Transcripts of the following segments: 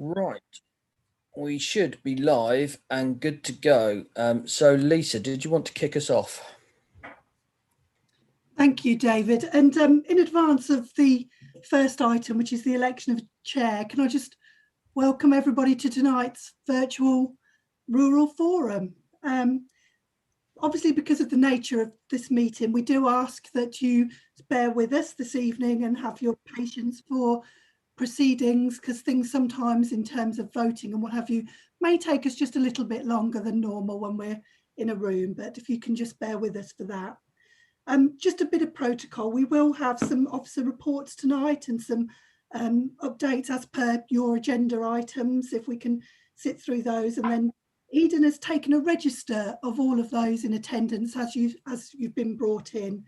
Right, we should be live and good to go. So Lisa, did you want to kick us off? Thank you, David. And in advance of the first item, which is the election of a chair, can I just welcome everybody to tonight's virtual rural forum. Obviously, because of the nature of this meeting, we do ask that you bear with us this evening and have your patience for proceedings, because things sometimes in terms of voting and what have you may take us just a little bit longer than normal when we're in a room, but if you can just bear with us for that. Just a bit of protocol, we will have some officer reports tonight and some updates as per your agenda items, if we can sit through those. And then Eden has taken a register of all of those in attendance as you've been brought in.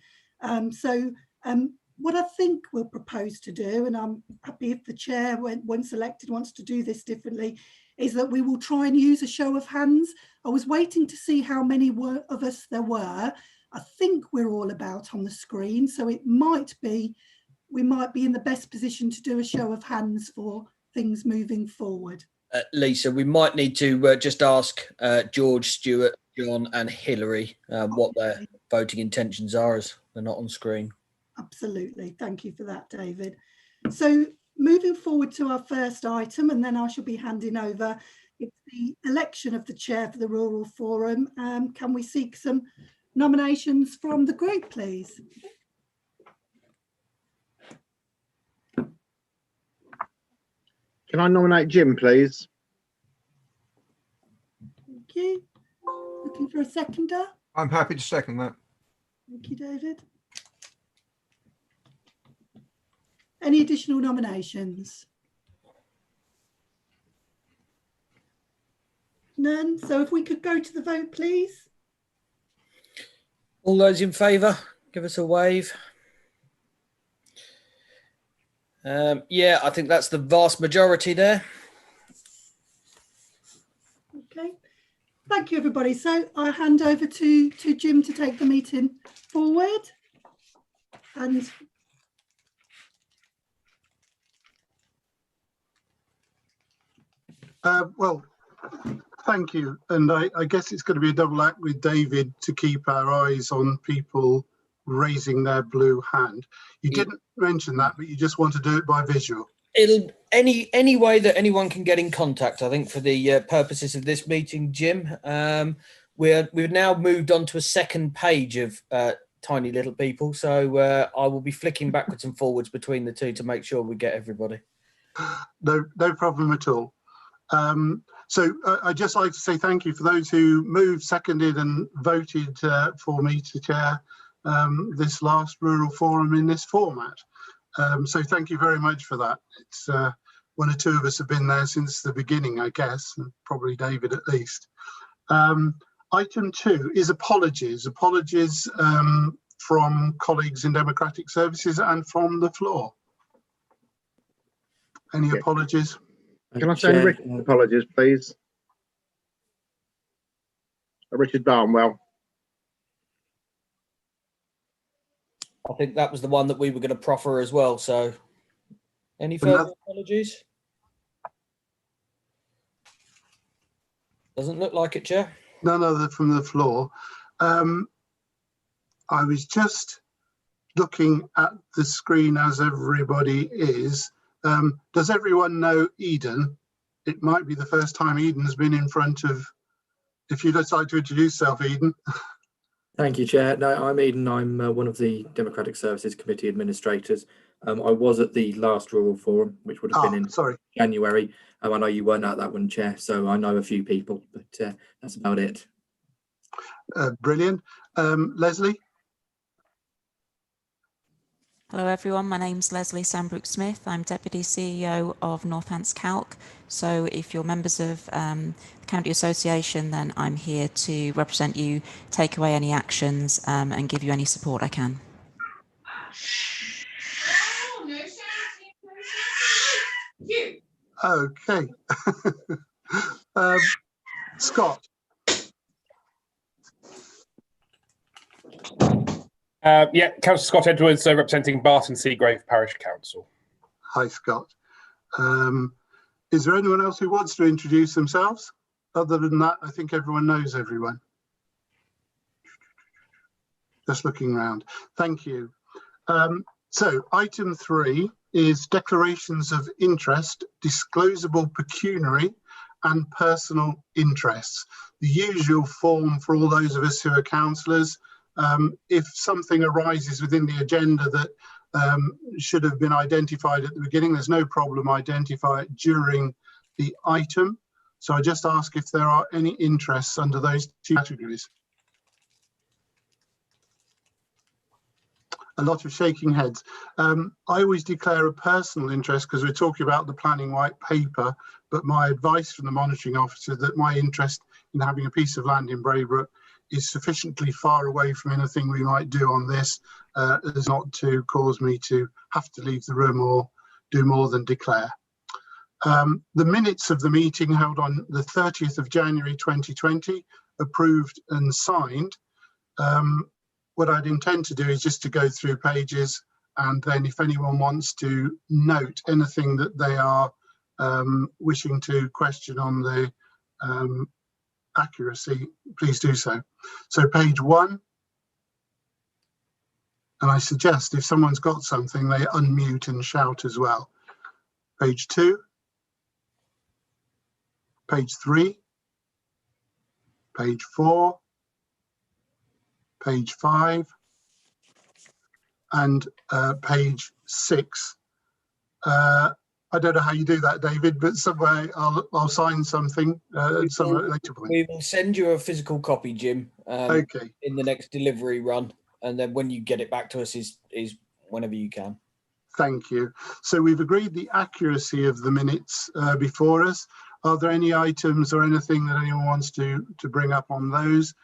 What I think we'll propose to do, and I'm happy if the chair, once elected, wants to do this differently, is that we will try and use a show of hands. I was waiting to see how many of us there were. I think we're all about on the screen, so it might be, we might be in the best position to do a show of hands for things moving forward. Lisa, we might need to just ask George, Stuart, John and Hilary what their voting intentions are, as they're not on screen. Absolutely. Thank you for that, David. So moving forward to our first item, and then I shall be handing over, it's the election of the chair for the Rural Forum. Can we seek some nominations from the group, please? Can I nominate Jim, please? Thank you. Looking for a seconder? I'm happy to second that. Thank you, David. Any additional nominations? None. So if we could go to the vote, please. All those in favour, give us a wave. Yeah, I think that's the vast majority there. Okay. Thank you, everybody. So I hand over to Jim to take the meeting forward. And well, thank you. And I guess it's going to be a double act with David to keep our eyes on people raising their blue hand. You didn't mention that, but you just want to do it by visual. It'll any way that anyone can get in contact, I think, for the purposes of this meeting, Jim. We've now moved on to a second page of tiny little people, so I will be flicking backwards and forwards between the two to make sure we get everybody. No problem at all. So I'd just like to say thank you for those who moved, seconded and voted for me to chair this last rural forum in this format. So thank you very much for that. It's one or two of us have been there since the beginning, I guess, and probably David at least. Item 2 is apologies. Apologies from colleagues in Democratic Services and from the floor. Any apologies? Can I send Richard's apologies, please? Richard Barnwell. I think that was the one that we were going to proffer as well. So any further apologies? Doesn't look like it, Chair. None other from the floor. I was just looking at the screen as everybody is. Does everyone know Eden? It might be the first time Eden's been in front of, if you'd like to introduce yourself, Eden. Thank you, Chair. No, I'm Eden. I'm one of the Democratic Services Committee administrators. I was at the last Rural Forum, which would have been in January. I know you weren't at that one, Chair, so I know a few people, but that's about it. Brilliant. Leslie? Hello everyone, my name's Leslie Sambrook Smith. I'm Deputy CEO of Northamptonshire Calc. So if you're members of the County Association, then I'm here to represent you, take away any actions and give you any support I can. Okay. Scott? Yeah, Councillor Scott Edwards, representing Barton Seagrave Parish Council. Hi, Scott. Is there anyone else who wants to introduce themselves? Other than that, I think everyone knows everyone. Just looking around. Thank you. So item 3 is declarations of interest, disclosable pecuniary and personal interests. The usual form for all those of us who are councillors. If something arises within the agenda that should have been identified at the beginning, there's no problem, identify it during the item. So I just ask if there are any interests under those 2 categories. A lot of shaking heads. I always declare a personal interest because we're talking about the planning white paper, but my advice from the monitoring officer that my interest in having a piece of land in Braybrook is sufficiently far away from anything we might do on this as not to cause me to have to leave the room or do more than declare. The minutes of the meeting held on the 30th of January 2020, approved and signed. What I'd intend to do is just to go through pages, and then if anyone wants to note anything that they are wishing to question on the accuracy, please do so. So page 1, and I suggest if someone's got something, they unmute and shout as well. Page 2, page 3, page 4, page 5, and page 6. I don't know how you do that, David, but somewhere I'll sign something at some later point. We will send you a physical copy, Jim, okay, in the next delivery run, and then when you get it back to us is whenever you can. Thank you. So we've agreed the accuracy of the minutes before us. Are there any items or anything that anyone wants to bring up on those?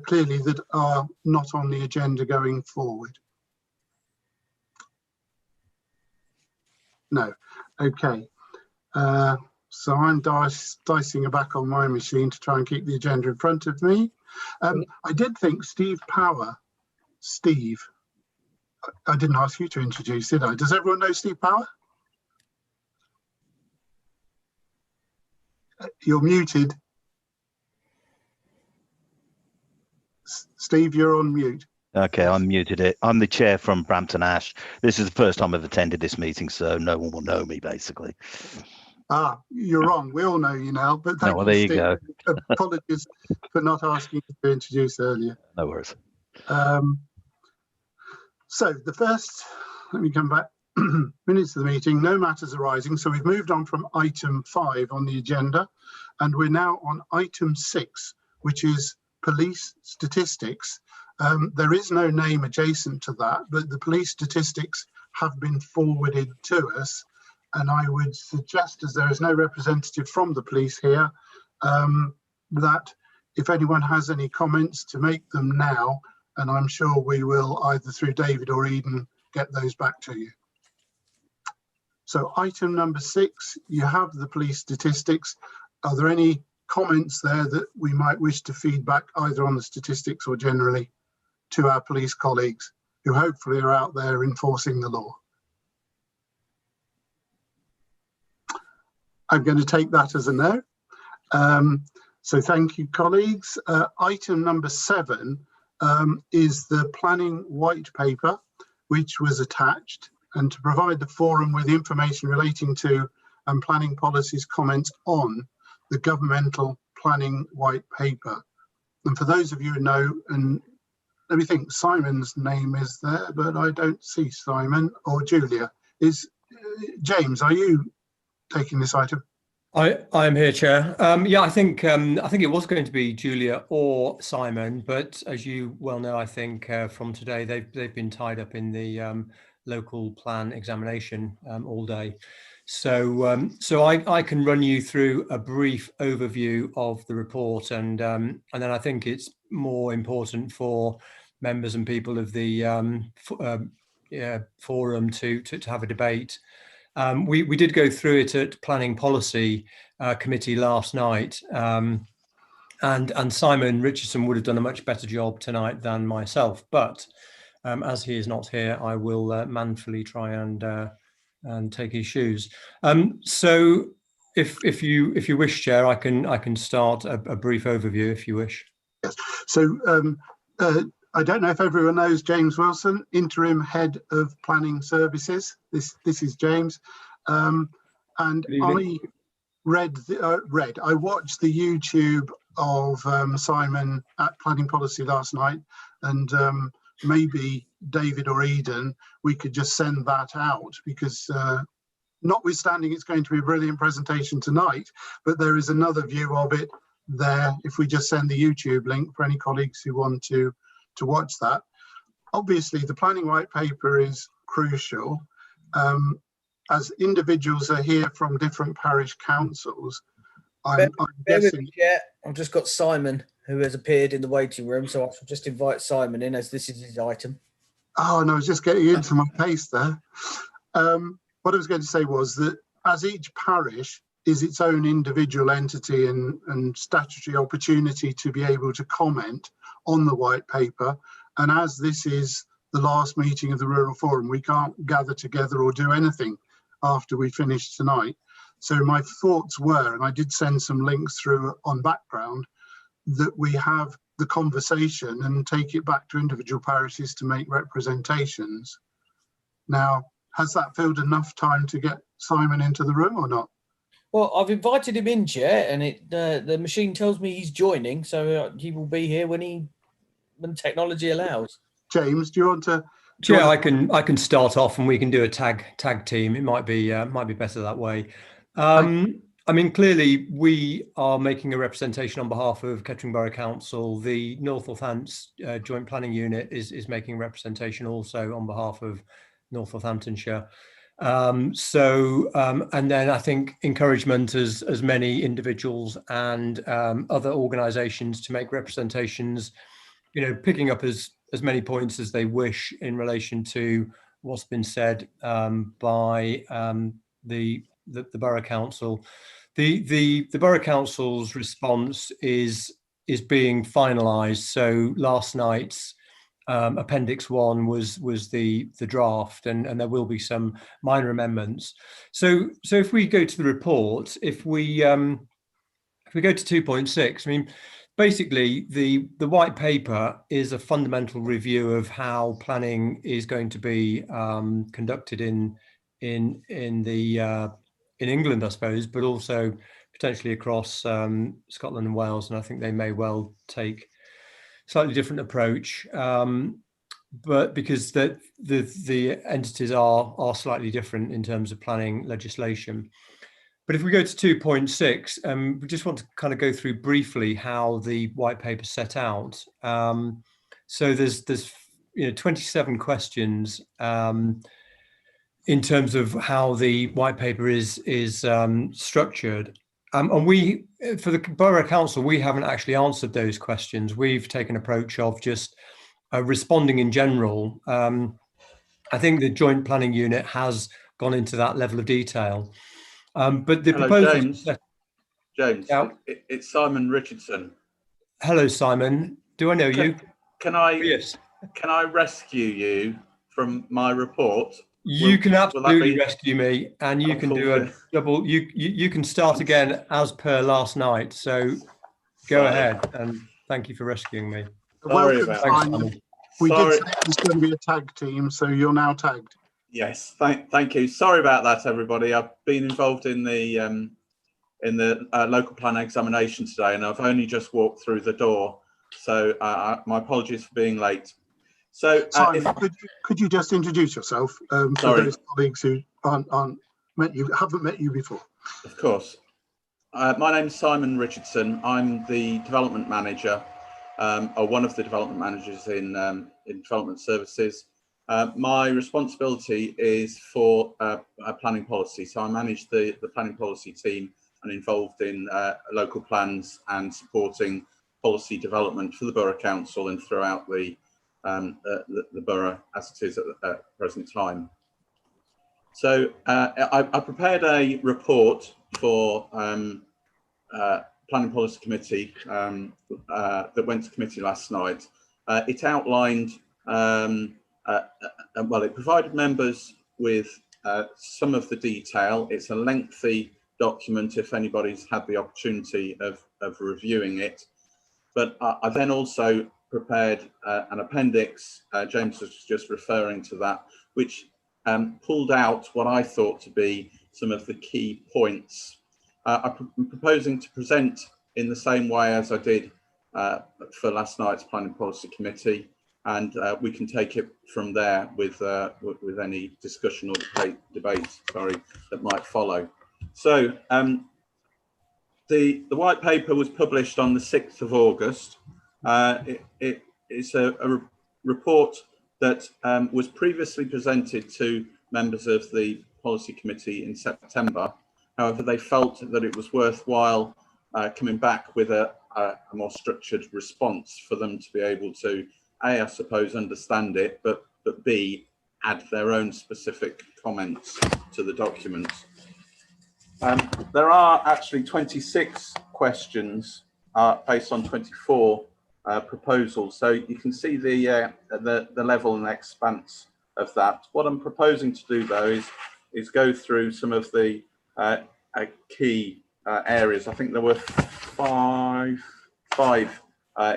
Clearly that are not on the agenda going forward? No. Okay. So I'm dicing back on my machine to try and keep the agenda in front of me. I did think Steve Power. Steve, I didn't ask you to introduce, did I? Does everyone know Steve Power? You're muted. Steve, you're on mute. Okay, I muted it. I'm the chair from Brampton Ash. This is the first time I've attended this meeting, so no one will know me, basically. Ah, you're wrong. We all know you now, but thank well, you, there you Steve. go. Apologies for not asking you to introduce earlier. No worries. So the first, let me come back, minutes of the meeting, no matters arising. So we've moved on from item 5 on the agenda, and we're now on item 6, which is police statistics. There is no name adjacent to that, but the police statistics have been forwarded to us. And I would suggest, as there is no representative from the police here, that if anyone has any comments, to make them now, and I'm sure we will either through David or Eden get those back to you. So item number 6, you have the police statistics. Are there any comments there that we might wish to feed back either on the statistics or generally to our police colleagues who hopefully are out there enforcing the law? I'm going to take that as a no. So thank you, colleagues. Item number 7 is the planning white paper, which was attached, and to provide the forum with information relating to and planning policies comments on the governmental planning white paper. And for those of you who know, and let me think, Simon's name is there, but I don't see Simon or Julia. Is James, are you taking this item? I'm here, Chair. Yeah, I think it was going to be Julia or Simon, but as you well know, I think from today they've been tied up in the local plan examination all day. So I can run you through a brief overview of the report, and then I think it's more important for members and people of the forum to have a debate. We did go through it at Planning Policy Committee last night, and Simon Richardson would have done a much better job tonight than myself. But as he is not here, I will manfully try and take his shoes. So if you wish, Chair, I can start a brief overview if you wish. Yes. So I don't know if everyone knows James Wilson, Interim Head of Planning Services. This is James, and I I watched the YouTube of Simon at Planning Policy last night, and maybe David or Eden, we could just send that out, because notwithstanding it's going to be a brilliant presentation tonight, but there is another view of it there if we just send the YouTube link for any colleagues who want to watch that. Obviously, the planning white paper is crucial. As individuals are here from different parish councils, I'm guessing... Yeah, I've just got Simon, who has appeared in the waiting room, so I shall just invite Simon in, as this is his item. Oh, and I was just getting into my pace there. What I was going to say was that as each parish is its own individual entity and statutory opportunity to be able to comment on the white paper, and as this is the last meeting of the Rural Forum, we can't gather together or do anything after we finish tonight. So my thoughts were, and I did send some links through on background, that we have the conversation and take it back to individual parishes to make representations. Now, has that filled enough time to get Simon into the room or not? Well, I've invited him in, Chair, and the machine tells me he's joining, so he will be here when technology allows. James, do you want to? Chair, I can start off, and we can do a tag team. It might be better that way. I mean, clearly we are making a representation on behalf of Kettering Borough Council. The North Northants Joint Planning Unit is making representation also on behalf of North Northamptonshire. And then I think encouragement as many individuals and other organisations to make representations, picking up as many points as they wish in relation to what's been said by the Borough Council. The Borough Council's response is being finalised. So last night's Appendix 1 was the draft, and there will be some minor amendments. So if we go to the report, if we go to 2.6, I mean, basically the white paper is a fundamental review of how planning is going to be conducted in England, I suppose, but also potentially across Scotland and Wales, and I think they may well take slightly different approach, but because the entities are slightly different in terms of planning legislation. But if we go to 2.6, we just want to kind of go through briefly how the white paper set out. So there's 27 questions in terms of how the white paper is structured. And we, for the Borough Council, we haven't actually answered those questions. We've taken an approach of just responding in general. I think the Joint Planning Unit has gone into that level of detail. But the proposal... James, yeah. It's Simon Richardson. Hello, Simon. Do I know you? Can I? Yes. Can I rescue you from my report? You can absolutely rescue me, and you can do a double. You can start again as per last night. So go ahead, and thank you for rescuing me. Welcome, Simon. We did say it was going to be a tag team, so you're now tagged. Yes, thank you. Sorry about that, everybody. I've been involved in the local plan examination today, and I've only just walked through the door. So my apologies for being late. So, Simon, could you just introduce yourself for those colleagues who haven't met you before? Of course. My name is Simon Richardson. I'm the development manager, or one of the development managers in development services. My responsibility is for planning policy. So I manage the planning policy team and involved in local plans and supporting policy development for the Borough Council and throughout the borough as it is at the present time. So I prepared a report for Planning Policy Committee that went to committee last night. It outlined, well, it provided members with some of the detail. It's a lengthy document if anybody's had the opportunity of reviewing it. But I then also prepared an appendix, James was just referring to that, which pulled out what I thought to be some of the key points. I'm proposing to present in the same way as I did for last night's Planning Policy Committee, and we can take it from there with any discussion or debate that might follow. So the white paper was published on the 6th of August. It's a report that was previously presented to members of the Policy Committee in September. However, they felt that it was worthwhile coming back with a more structured response for them to be able to, A, I suppose, understand it, but B, add their own specific comments to the document. There are actually 26 questions based on 24 proposals, so you can see the level and expanse of that. What I'm proposing to do, though, is go through some of the key areas. I think there were five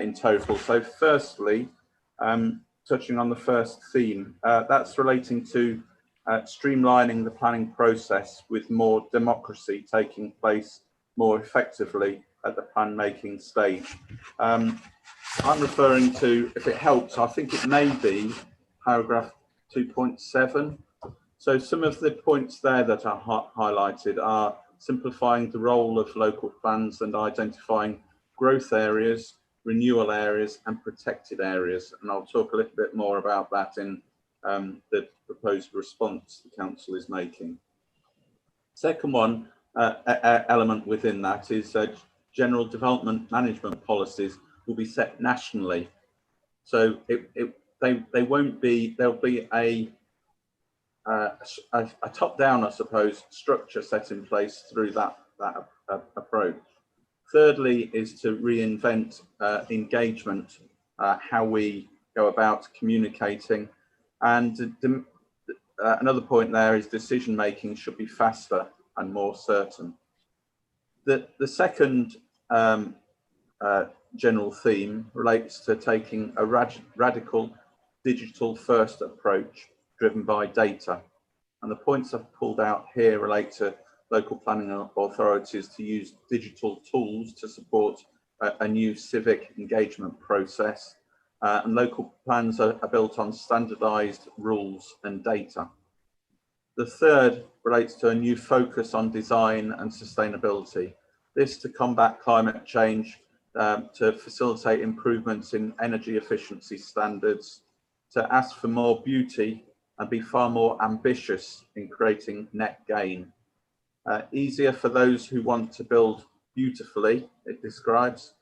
in total. So firstly, touching on the first theme, that's relating to streamlining the planning process with more democracy taking place more effectively at the plan making stage. I'm referring to, if it helps, I think it may be paragraph 2.7. So some of the points there that are highlighted are simplifying the role of local plans and identifying growth areas, renewal areas and protected areas. And I'll talk a little bit more about that in the proposed response the council is making. Second one, element within that is general development management policies will be set nationally. So they won't be, there'll be a top-down, I suppose, structure set in place through that approach. Thirdly is to reinvent engagement, how we go about communicating. And another point there is decision making should be faster and more certain. The second general theme relates to taking a radical digital first approach driven by data. And the points I've pulled out here relate to local planning authorities to use digital tools to support a new civic engagement process. And local plans are built on standardized rules and data. The third relates to a new focus on design and sustainability. This to combat climate change, to facilitate improvements in energy efficiency standards, to ask for more beauty and be far more ambitious in creating net gain. Easier for those who want to build beautifully, it describes.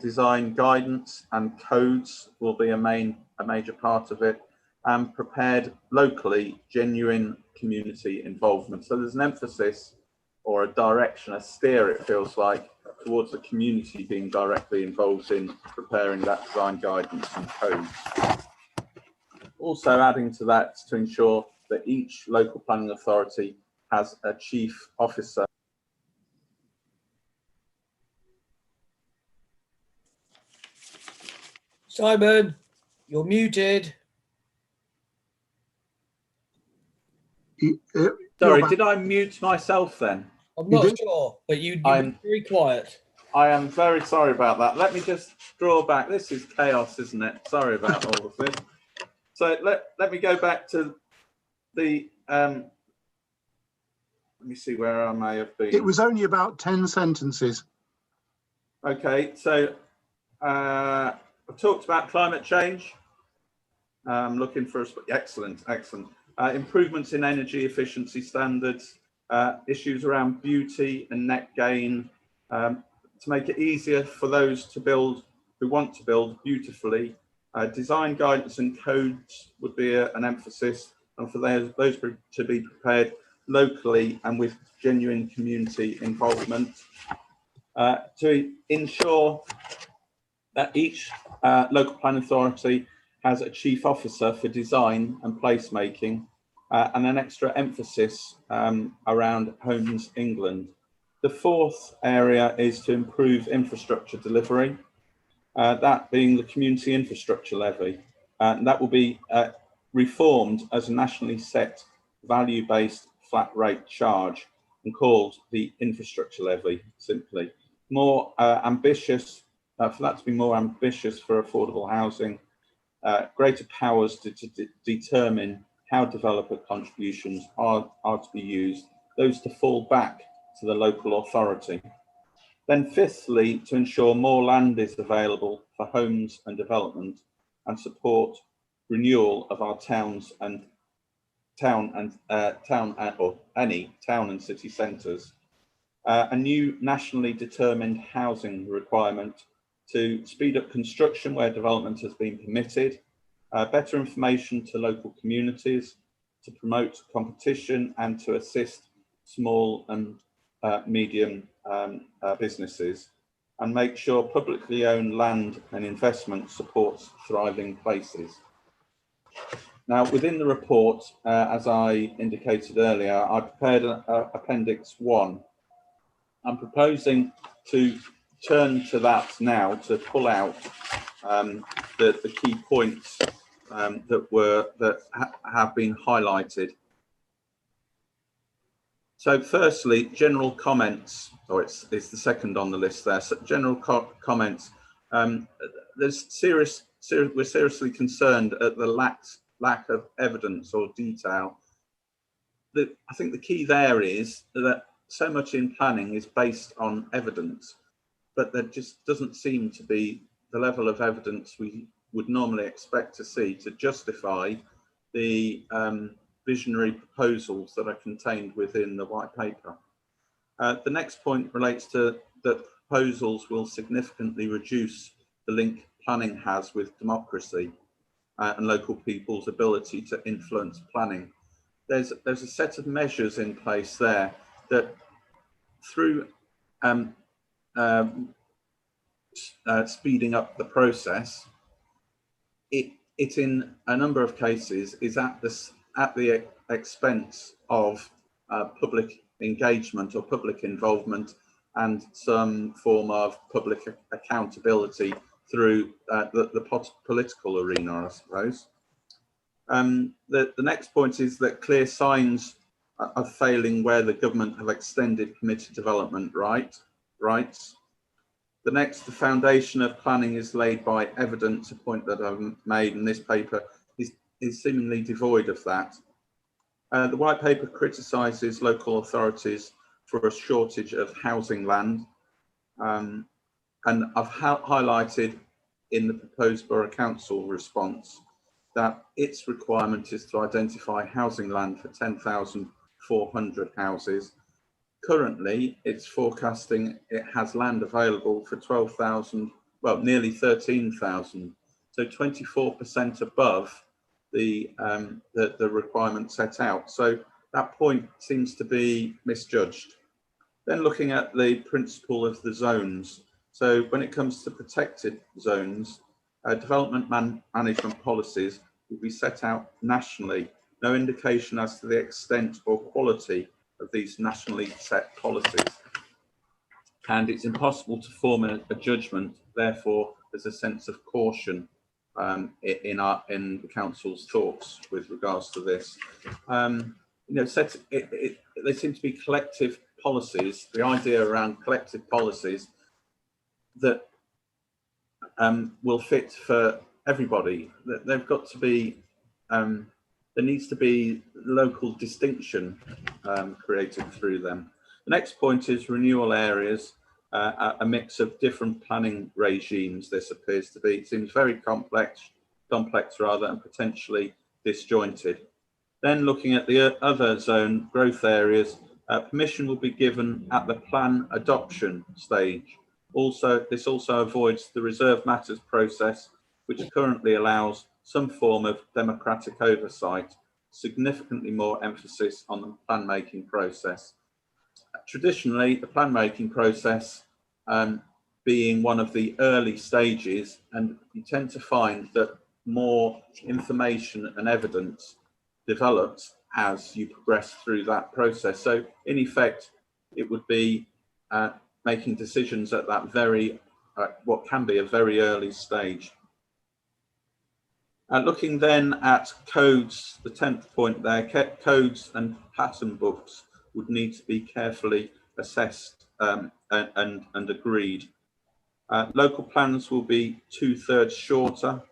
Design guidance and codes will be a major part of it, and prepared locally, genuine community involvement. So there's an emphasis or a direction, a steer, it feels like, towards the community being directly involved in preparing that design guidance and codes. Also adding to that to ensure that each local planning authority has a chief officer. Simon, you're muted. Sorry, did I mute myself then? I'm not sure, but you're very quiet. I am very sorry about that. Let me just draw back. This is chaos, isn't it? Sorry about all of this. So let me go back to the, let me see where I may have been. It was only about 10 sentences. Okay, so I've talked about climate change. I'm looking for, excellent. Improvements in energy efficiency standards, issues around beauty and net gain, to make it easier for those to build, who want to build beautifully. Design guidance and codes would be an emphasis, and for those to be prepared locally and with genuine community involvement. To ensure that each local planning authority has a chief officer for design and placemaking, and an extra emphasis around Homes England. The fourth area is to improve infrastructure delivery, that being the community infrastructure levy. And that will be reformed as a nationally set value-based flat rate charge and called the infrastructure levy, simply. More ambitious, for that to be more ambitious for affordable housing, greater powers to determine how developer contributions are to be used, those to fall back to the local authority. Then fifthly, to ensure more land is available for homes and development and support renewal of our towns and any town and city centres. A new nationally determined housing requirement to speed up construction where development has been permitted, better information to local communities, to promote competition and to assist small and medium businesses, and make sure publicly owned land and investment supports thriving places. Now, within the report, as I indicated earlier, I prepared Appendix 1. I'm proposing to turn to that now to pull out the key points that have been highlighted. So firstly, general comments, or it's the second on the list there. So general comments. We're seriously concerned at the lack of evidence or detail. I think the key there is that so much in planning is based on evidence, but there just doesn't seem to be the level of evidence we would normally expect to see to justify the visionary proposals that are contained within the white paper. The next point relates to that proposals will significantly reduce the link planning has with democracy and local people's ability to influence planning. There's a set of measures in place there that through speeding up the process, it in a number of cases is at the expense of public engagement or public involvement and some form of public accountability through the political arena, I suppose. The next point is that clear signs are failing where the government have extended committed development rights. The next, the foundation of planning is laid by evidence, a point that I've made in this paper is seemingly devoid of that. The white paper criticises local authorities for a shortage of housing land. And I've highlighted in the proposed Borough Council response that its requirement is to identify housing land for 10,400 houses. Currently, it's forecasting it has land available for 12,000, well, nearly 13,000. So 24% above the requirement set out. So that point seems to be misjudged. Then looking at the principle of the zones. So when it comes to protected zones, development management policies will be set out nationally. No indication as to the extent or quality of these nationally set policies. And it's impossible to form a judgment. Therefore, there's a sense of caution in the council's thoughts with regards to this. There seem to be collective policies, the idea around collective policies that will fit for everybody. They've got to be, there needs to be local distinction created through them. The next point is renewal areas, a mix of different planning regimes. This appears to be, it seems very complex rather, and potentially disjointed. Then looking at the other zone growth areas, permission will be given at the plan adoption stage. This also avoids the reserve matters process, which currently allows some form of democratic oversight, significantly more emphasis on the plan making process. Traditionally, the plan making process being one of the early stages, and you tend to find that more information and evidence develops as you progress through that process. So in effect, it would be making decisions at that very, what can be a very early stage. Looking then at codes, the 10th point there, codes and pattern books would need to be carefully assessed and agreed. Local plans will be 2/3 shorter.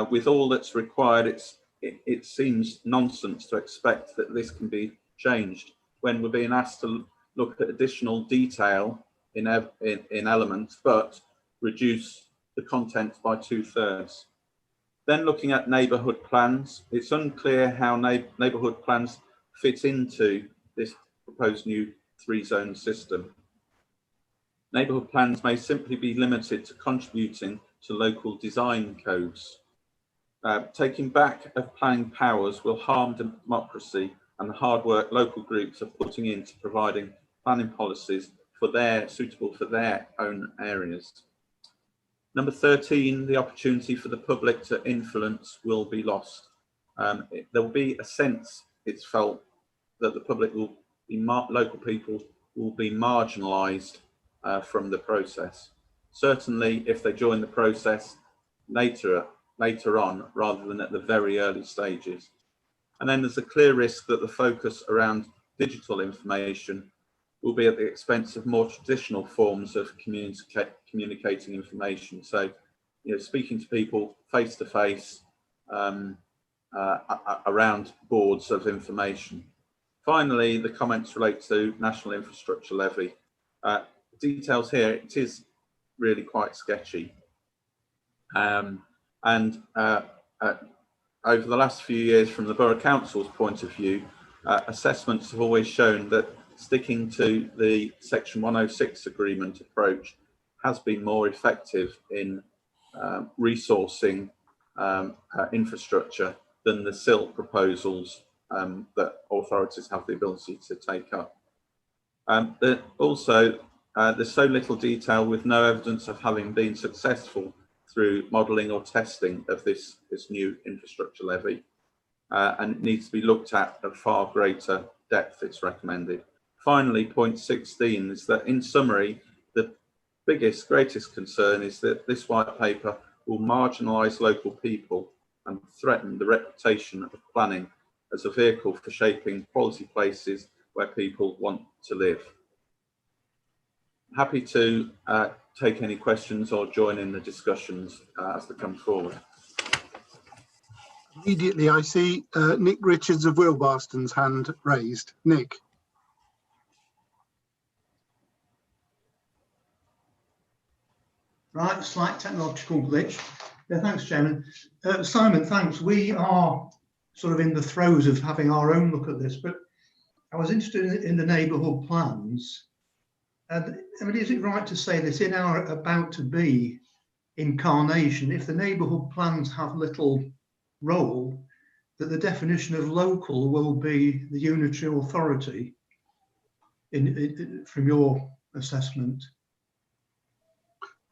With all that's required, it seems nonsense to expect that this can be changed when we're being asked to look at additional detail in elements, but reduce the content by 2/3. Then looking at neighbourhood plans, it's unclear how neighbourhood plans fit into this proposed new 3-zone system. Neighbourhood plans may simply be limited to contributing to local design codes. Taking back of planning powers will harm democracy and the hard work local groups are putting into providing planning policies suitable for their own areas. Number 13, the opportunity for the public to influence will be lost. There will be a sense, it's felt, that the public will be, local people will be marginalised from the process. Certainly if they join the process later on rather than at the very early stages. And then there's a clear risk that the focus around digital information will be at the expense of more traditional forms of communicating information. So, speaking to people face to face around boards of information. Finally, the comments relate to National Infrastructure Levy. Details here, it is really quite sketchy. Over the last few years, from the Borough Council's point of view, assessments have always shown that sticking to the Section 106 agreement approach has been more effective in resourcing infrastructure than the SILT proposals that authorities have the ability to take up. Also, there's so little detail with no evidence of having been successful through modelling or testing of this new infrastructure levy, and it needs to be looked at far greater depth, it's recommended. Finally, point 16 is that, in summary, the greatest concern is that this white paper will marginalise local people and threaten the reputation of planning as a vehicle for shaping quality places where people want to live. Happy to take any questions or join in the discussions as they come forward. Immediately I see Nick Richards of Wilbarston's hand raised. Nick. Right, slight technological glitch. Yeah, thanks, Chairman. Simon, thanks. We are sort of in the throes of having our own look at this, but I was interested in the neighbourhood plans. I mean, is it right to say that in our about to be incarnation, if the neighbourhood plans have little role, that the definition of local will be the unitary authority from your assessment?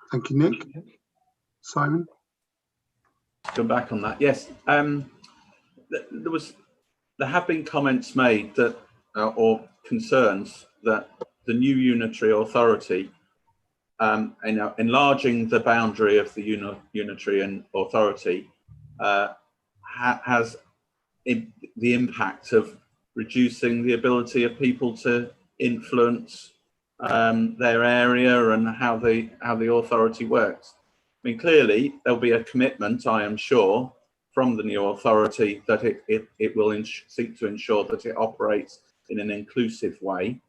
Thank you, Nick. Simon? Come back on that. Yes, there have been comments made that, or concerns that the new unitary authority, enlarging the boundary of the unitary authority, has the impact of reducing the ability of people to influence their area and how the authority works. I mean, clearly there'll be a commitment, I am sure, from the new authority that it will seek to ensure that it operates in an inclusive way.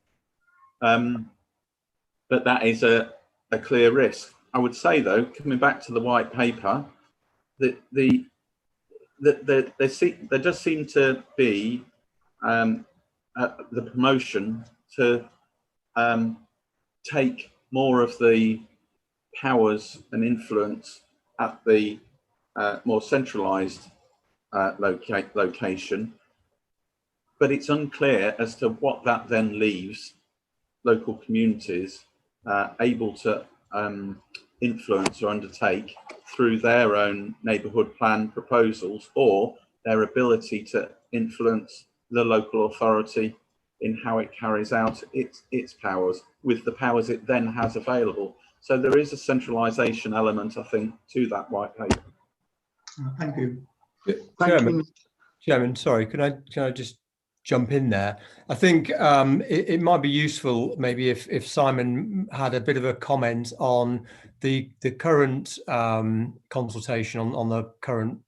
But that is a clear risk. I would say, though, coming back to the white paper, that there does seem to be the promotion to take more of the powers and influence at the more centralised location, but it's unclear as to what that then leaves local communities able to influence or undertake through their own neighbourhood plan proposals, or their ability to influence the local authority in how it carries out its powers with the powers it then has available. So there is a centralisation element, I think, to that white paper. Thank you. Chairman, sorry, can I just jump in there? I think it might be useful maybe if Simon had a bit of a comment on the current consultation on the current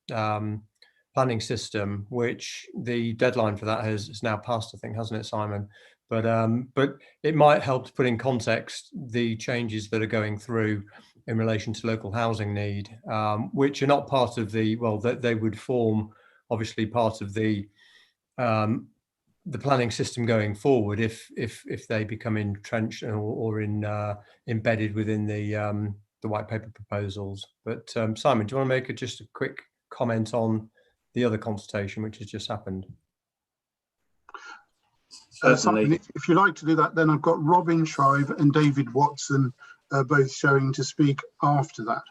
planning system, which the deadline for that has now passed, I think, hasn't it, Simon? But it might help to put in context the changes that are going through in relation to local housing need, which are not part of the, well, that they would form obviously part of the planning system going forward if they become entrenched or embedded within the white paper proposals. But Simon, do you want to make just a quick comment on the other consultation which has just happened? Simon, if you like to do that, then I've got Robin Shrive and David Watson both showing to speak after that.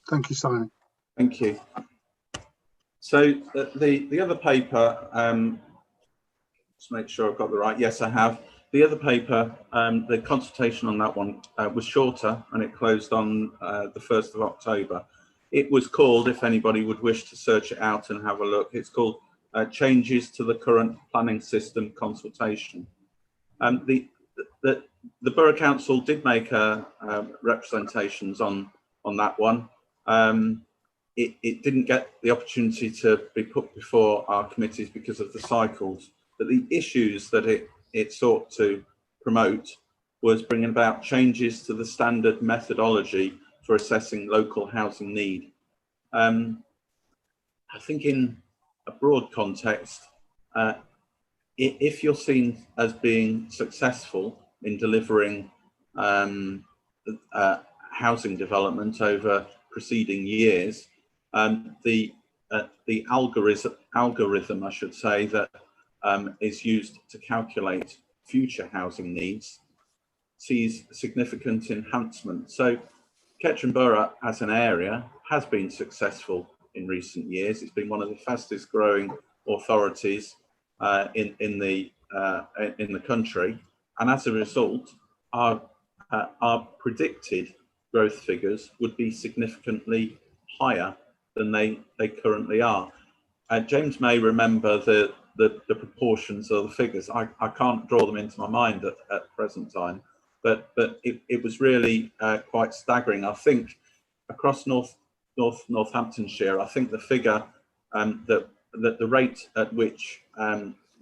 Thank you, Simon. Thank you. So the other paper, let's make sure I've got the right. Yes, I have. The other paper, the consultation on that one was shorter, and it closed on the 1st of October. It was called, if anybody would wish to search it out and have a look, it's called Changes to the Current Planning System Consultation. The Borough Council did make representations on that one. It didn't get the opportunity to be put before our committees because of the cycles, but the issues that it sought to promote was bringing about changes to the standard methodology for assessing local housing need. I think in a broad context, if you're seen as being successful in delivering housing development over preceding years, the algorithm, I should say, that is used to calculate future housing needs sees significant enhancement. So Kettering Borough as an area has been successful in recent years. It's been one of the fastest growing authorities in the country, and as a result, our predicted growth figures would be significantly higher than they currently are. James may remember the proportions of the figures. I can't draw them into my mind at present time, but it was really quite staggering. I think across Northamptonshire, I think the figure that the rate at which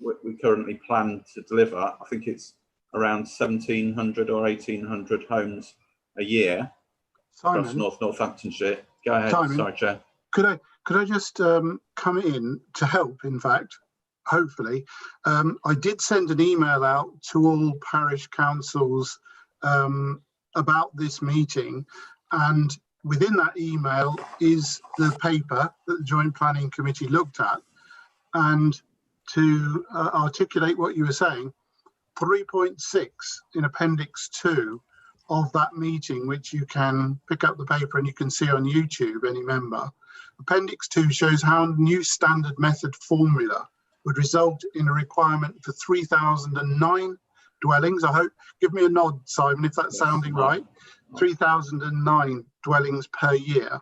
we currently plan to deliver, I think it's around 1,700 or 1,800 homes a year. Simon, across Northamptonshire. Go ahead. Simon, sorry, Chair. Could I just come in to help? In fact, hopefully, I did send an email out to all parish councils about this meeting, and within that email is the paper that the Joint Planning Committee looked at. And to articulate what you were saying, 3.6 in Appendix 2 of that meeting, which you can pick up the paper and you can see on YouTube, any member. Appendix 2 shows how a new standard method formula would result in a requirement for 3,009 dwellings. I hope, give me a nod, Simon, if that's sounding right. 3,009 dwellings per year,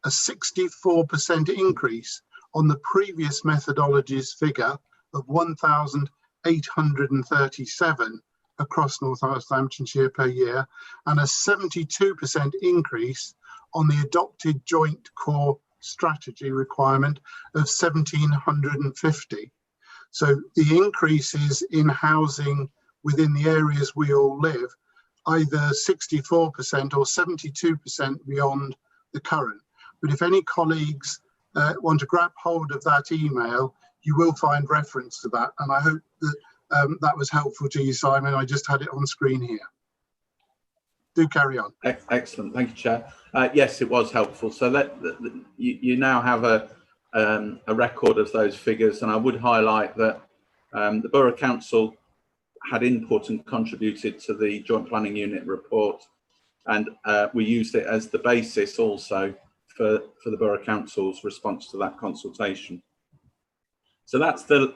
a 64% increase on the previous methodology's figure of 1,837 across Northamptonshire per year, and a 72% increase on the adopted joint core strategy requirement of 1,750. So the increases in housing within the areas we all live, either 64% or 72% beyond the current. But if any colleagues want to grab hold of that email, you will find reference to that. And I hope that that was helpful to you, Simon. I just had it on screen here. Do carry on. Excellent. Thank you, Chair. Yes, it was helpful. So you now have a record of those figures. And I would highlight that the Borough Council had input and contributed to the Joint Planning Unit report. And we used it as the basis also for the Borough Council's response to that consultation. So that's the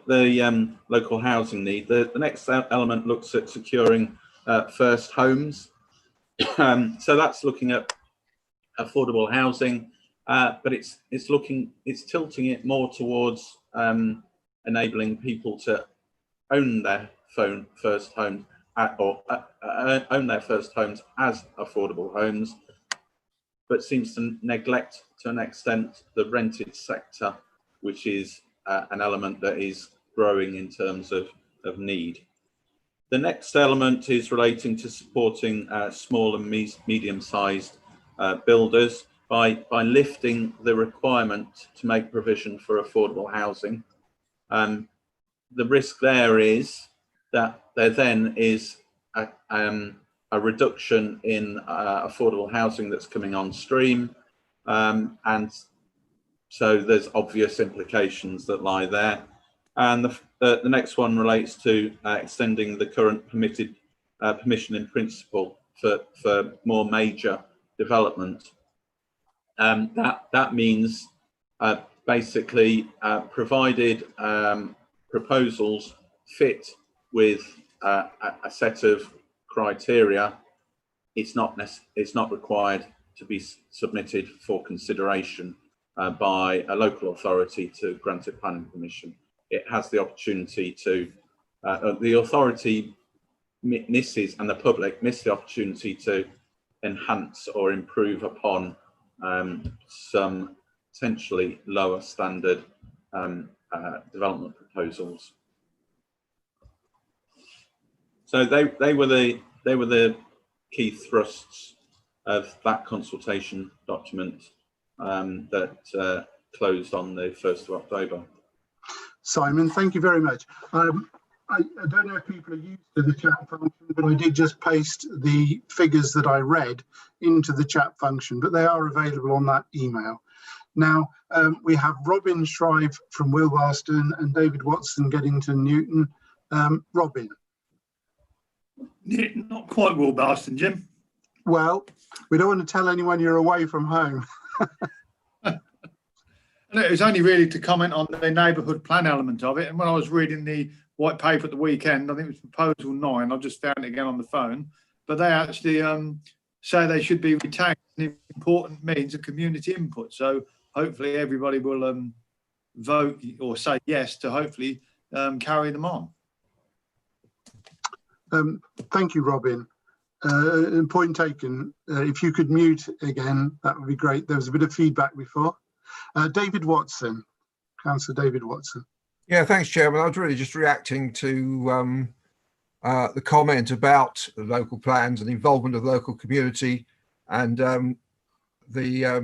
local housing need. The next element looks at securing first homes. So that's looking at affordable housing, but it's tilting it more towards enabling people to own their first homes own their first homes as affordable homes, but seems to neglect to an extent the rented sector, which is an element that is growing in terms of need. The next element is relating to supporting small and medium-sized builders by lifting the requirement to make provision for affordable housing. The risk there is that there then is a reduction in affordable housing that's coming on stream, and so there's obvious implications that lie there. And the next one relates to extending the current permitted permission in principle for more major development. That means basically provided proposals fit with a set of criteria, it's not required to be submitted for consideration by a local authority to grant a planning permission. It has the opportunity to, the authority misses and the public miss the opportunity to enhance or improve upon some potentially lower standard development proposals. So they were the key thrusts of that consultation document that closed on the 1st of October. Simon, thank you very much. I don't know if people are used to the chat function, but I did just paste the figures that I read into the chat function, but they are available on that email. Now, we have Robin Shrive from Wilvarston and David Watson, Geddington Newton. Robin. Not quite Wilvarston, Jim. Well, we don't want to tell anyone you're away from home. It was only really to comment on the neighbourhood plan element of it. And when I was reading the white paper at the weekend, I think it was proposal 9, I just found it again on the phone, but they actually say they should be retained an important means of community input. So hopefully everybody will vote or say yes to hopefully carry them on. Thank you, Robin. Point taken. If you could mute again, that would be great. There was a bit of feedback before. David Watson, Councillor David Watson. Yeah, thanks, Chairman. I was really just reacting to the comment about the local plans and the involvement of the local community, and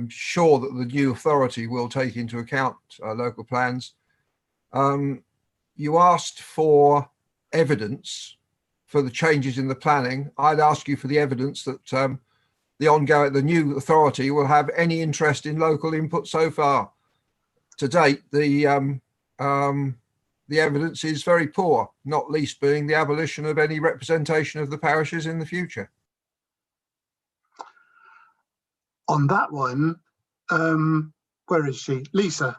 sure that the new authority will take into account local plans. You asked for evidence for the changes in the planning. I'd ask you for the evidence that the new authority will have any interest in local input so far. To date, the evidence is very poor, not least being the abolition of any representation of the parishes in the future. On that one, where is she? Lisa.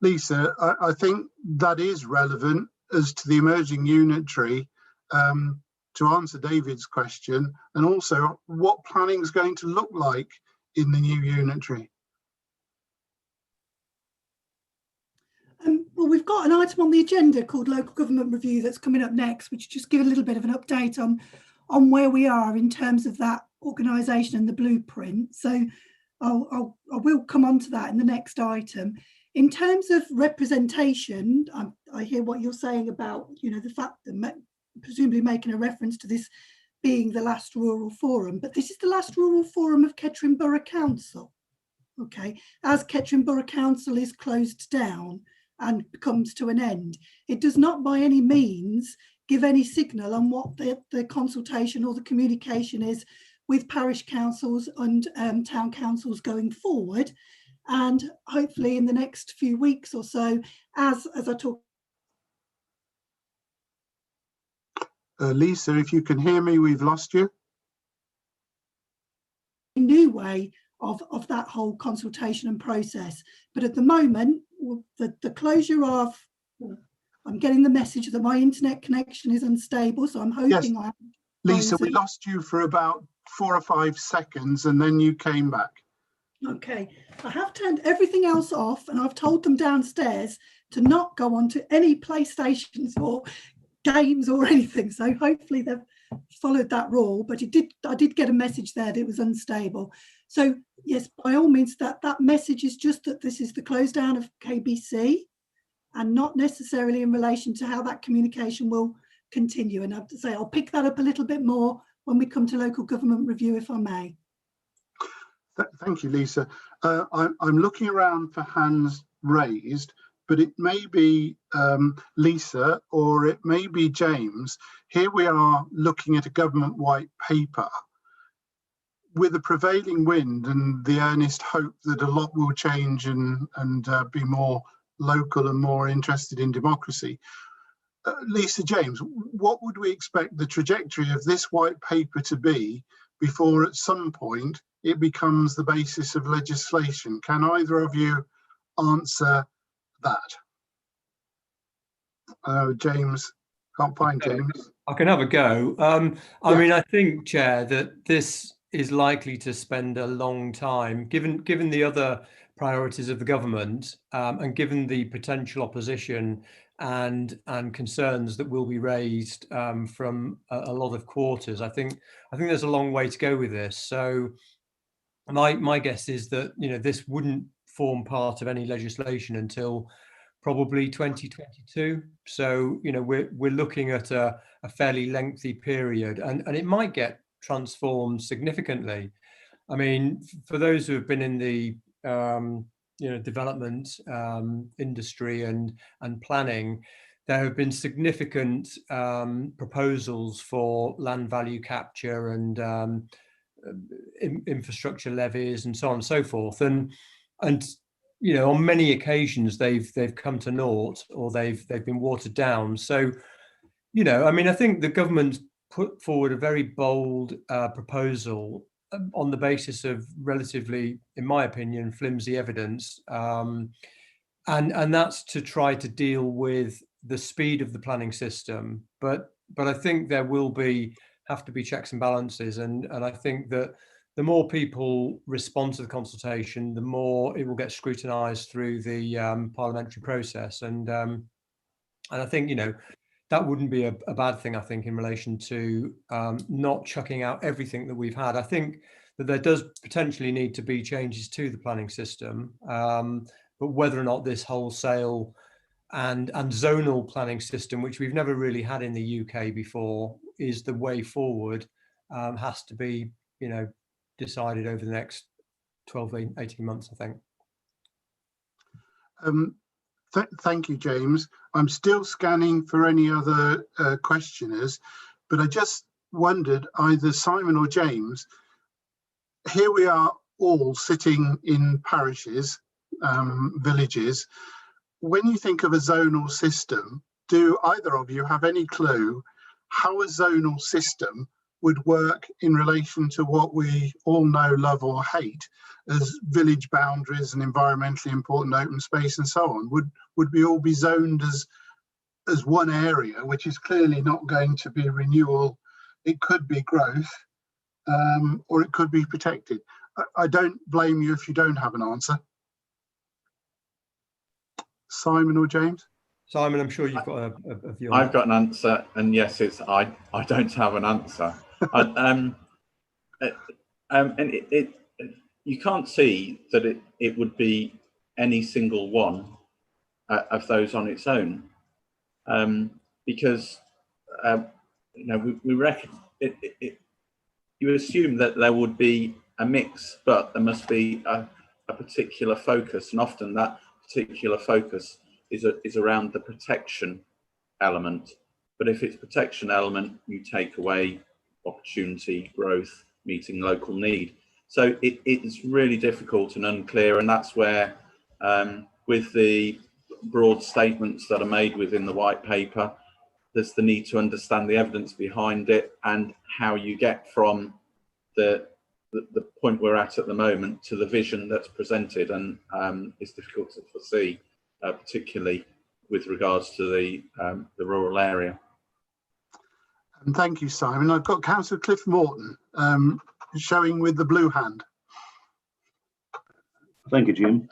Lisa, I think that is relevant as to the emerging unitary, to answer David's question, and also what planning is going to look like in the new unitary. Well, we've got an item on the agenda called Local Government Review that's coming up next, which just give a little bit of an update on where we are in terms of that organisation and the blueprint. So I will come on to that in the next item. In terms of representation, I hear what you're saying about, the fact that presumably making a reference to this being the last rural forum, but this is the last rural forum of Kettering Borough Council. Okay, as Kettering Borough Council is closed down and comes to an end, it does not by any means give any signal on what the consultation or the communication is with parish councils and town councils going forward. And hopefully in the next few weeks or so, as I talk. Lisa, if you can hear me, we've lost you. A new way of that whole consultation and process. But at the moment, the closure of I'm getting the message that my internet connection is unstable, so I'm hoping I am. Lisa, we lost you for about 4 or 5 seconds and then you came back. Okay, I have turned everything else off and I've told them downstairs to not go on to any PlayStations or games or anything. So hopefully they've followed that rule, but I did get a message there that it was unstable. So yes, by all means, that message is just that this is the close down of KBC and not necessarily in relation to how that communication will continue. And I have to say, I'll pick that up a little bit more when we come to local government review, if I may. Thank you, Lisa. I'm looking around for hands raised, but it may be Lisa or it may be James. Here we are looking at a government white paper with the prevailing wind and the earnest hope that a lot will change and be more local and more interested in democracy. Lisa, James, what would we expect the trajectory of this white paper to be before at some point it becomes the basis of legislation? Can either of you answer that? James, can't find James. I can have a go. I mean, I think, Chair, that this is likely to spend a long time, given the other priorities of the government, and given the potential opposition and concerns that will be raised from a lot of quarters. I think there's a long way to go with this. So my guess is that this wouldn't form part of any legislation until probably 2022. So we're looking at a fairly lengthy period, and it might get transformed significantly. I mean, for those who have been in the development industry and planning, there have been significant proposals for land value capture and infrastructure levies and so on and so forth, and on many occasions they've come to naught or they've been watered down. So I mean, I think the government's put forward a very bold proposal on the basis of relatively, in my opinion, flimsy evidence, and that's to try to deal with the speed of the planning system. But I think there will have to be checks and balances, and I think that the more people respond to the consultation, the more it will get scrutinised through the parliamentary process, and I think that wouldn't be a bad thing, I think, in relation to not chucking out everything that we've had. I think that there does potentially need to be changes to the planning system, but whether or not this wholesale and zonal planning system, which we've never really had in the UK before, is the way forward, has to be, decided over the next 12, 18 months, I think. Thank you, James. I'm still scanning for any other questioners, but I just wondered, either Simon or James, here we are all sitting in parishes, villages. When you think of a zonal system, do either of you have any clue how a zonal system would work in relation to what we all know, love or hate as village boundaries and environmentally important open space and so on? Would we all be zoned as one area, which is clearly not going to be renewal? It could be growth, or it could be protected. I don't blame you if you don't have an answer. Simon or James? Simon, I'm sure you've got a view. I've got an answer, and yes, I don't have an answer. You can't see that it would be any single one of those on its own, because we reckon you assume that there would be a mix, but there must be a particular focus, and often that particular focus is around the protection element. But if it's protection element, you take away opportunity, growth, meeting local need. So it's really difficult and unclear, and that's where, with the broad statements that are made within the white paper, there's the need to understand the evidence behind it and how you get from the point we're at the moment to the vision that's presented, and it's difficult to foresee, particularly with regards to the rural area. And thank you, Simon. I've got Councillor Cliff Morton showing with the blue hand. Thank you, Jim.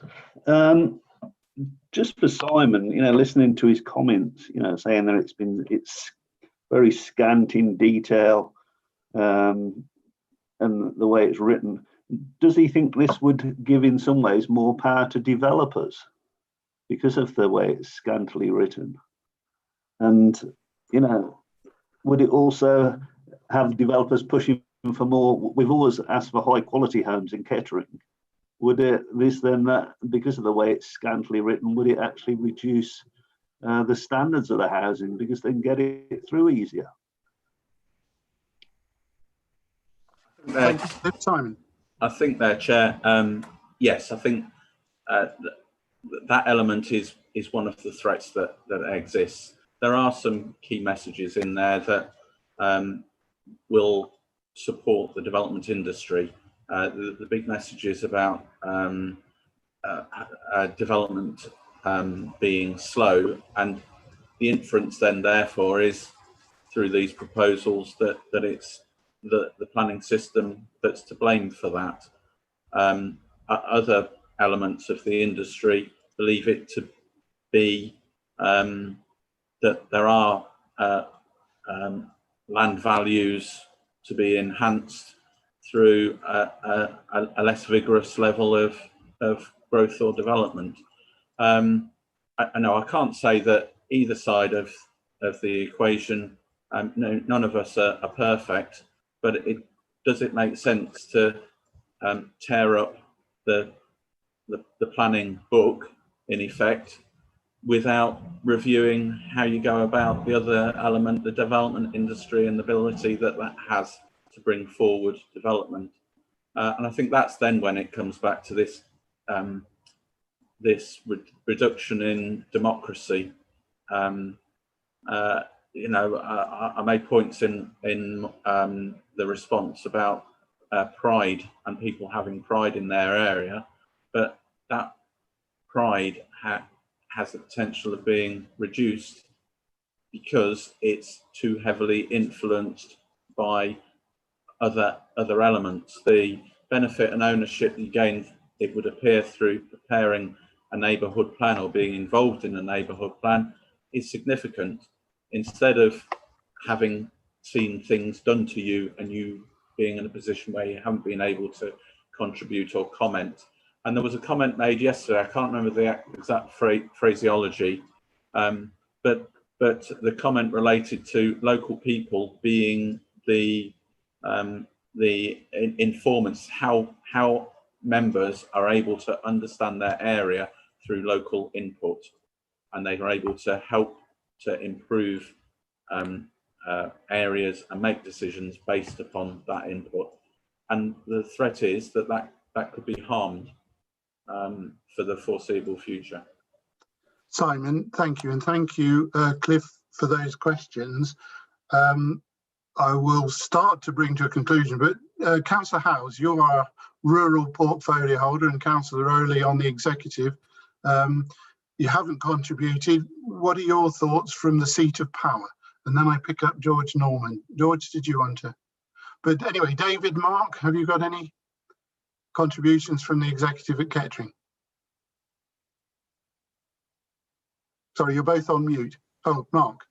Just for Simon, listening to his comments, saying that it's very scant in detail, and the way it's written, does he think this would give in some ways more power to developers because of the way it's scantily written? And, would it also have developers pushing for more? We've always asked for high quality homes in Kettering. Would this then, because of the way it's scantily written, would it actually reduce the standards of the housing because they can get it through easier? Simon. I think there, Chair. Yes, I think that element is one of the threats that exists. There are some key messages in there that will support the development industry. The big messages about development being slow, and the inference then therefore is through these proposals that it's the planning system that's to blame for that. Other elements of the industry believe it to be that there are land values to be enhanced through a less vigorous level of growth or development. I know I can't say that either side of the equation, no, none of us are perfect, but does it make sense to tear up the planning book in effect without reviewing how you go about the other element, the development industry, and the ability that has to bring forward development? And I think that's then when it comes back to this reduction in democracy. I made points in the response about pride and people having pride in their area, but that pride has the potential of being reduced because it's too heavily influenced by other elements. The benefit and ownership you gain, it would appear, through preparing a neighbourhood plan or being involved in a neighbourhood plan is significant. Instead of having seen things done to you and you being in a position where you haven't been able to contribute or comment. And there was a comment made yesterday, I can't remember the exact phraseology, but the comment related to local people being the informants, how members are able to understand their area through local input, and they are able to help to improve areas and make decisions based upon that input. And the threat is that could be harmed for the foreseeable future. Simon, thank you. And thank you, Cliff, for those questions. I will start to bring to a conclusion, but Councillor Howes, you're our rural portfolio holder and Councillor Rowley on the executive. You haven't contributed. What are your thoughts from the seat of power? And then I pick up George Norman. George, did you want to? But anyway, David, Mark, have you got any contributions from the executive at Kettering? Sorry, you're both on mute. Oh, Mark.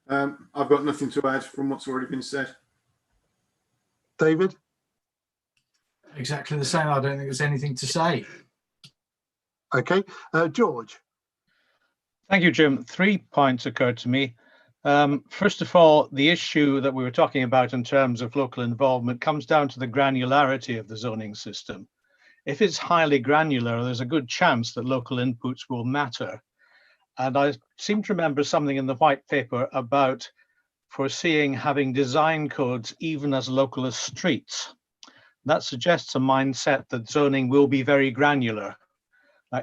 I've got nothing to add from what's already been said. David? Exactly the same. I don't think there's anything to say. Okay. George? Thank you, Jim. 3 points occurred to me. First of all, the issue that we were talking about in terms of local involvement comes down to the granularity of the zoning system. If it's highly granular, there's a good chance that local inputs will matter. And I seem to remember something in the white paper about foreseeing having design codes even as local as streets. That suggests a mindset that zoning will be very granular.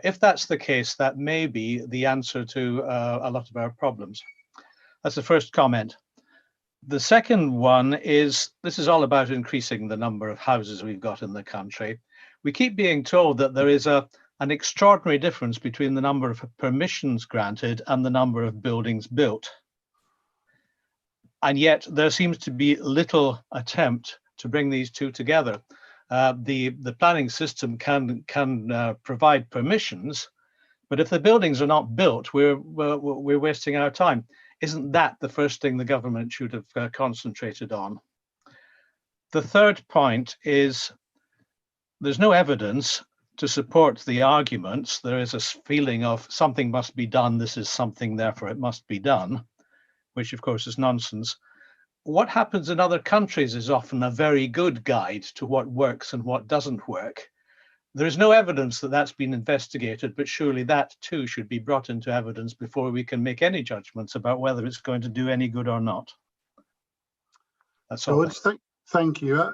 If that's the case, that may be the answer to a lot of our problems. That's the first comment. The second one is, this is all about increasing the number of houses we've got in the country. We keep being told that there is a an extraordinary difference between the number of permissions granted and the number of buildings built. And yet there seems to be little attempt to bring these two together. The planning system can provide permissions, but if the buildings are not built, we're wasting our time. Isn't that the first thing the government should have concentrated on? The third point is there's no evidence to support the arguments. There is a feeling of something must be done, this is something, therefore it must be done, which of course is nonsense. What happens in other countries is often a very good guide to what works and what doesn't work. There is no evidence that that's been investigated, but surely that too should be brought into evidence before we can make any judgments about whether it's going to do any good or not. That's all. George, thank you.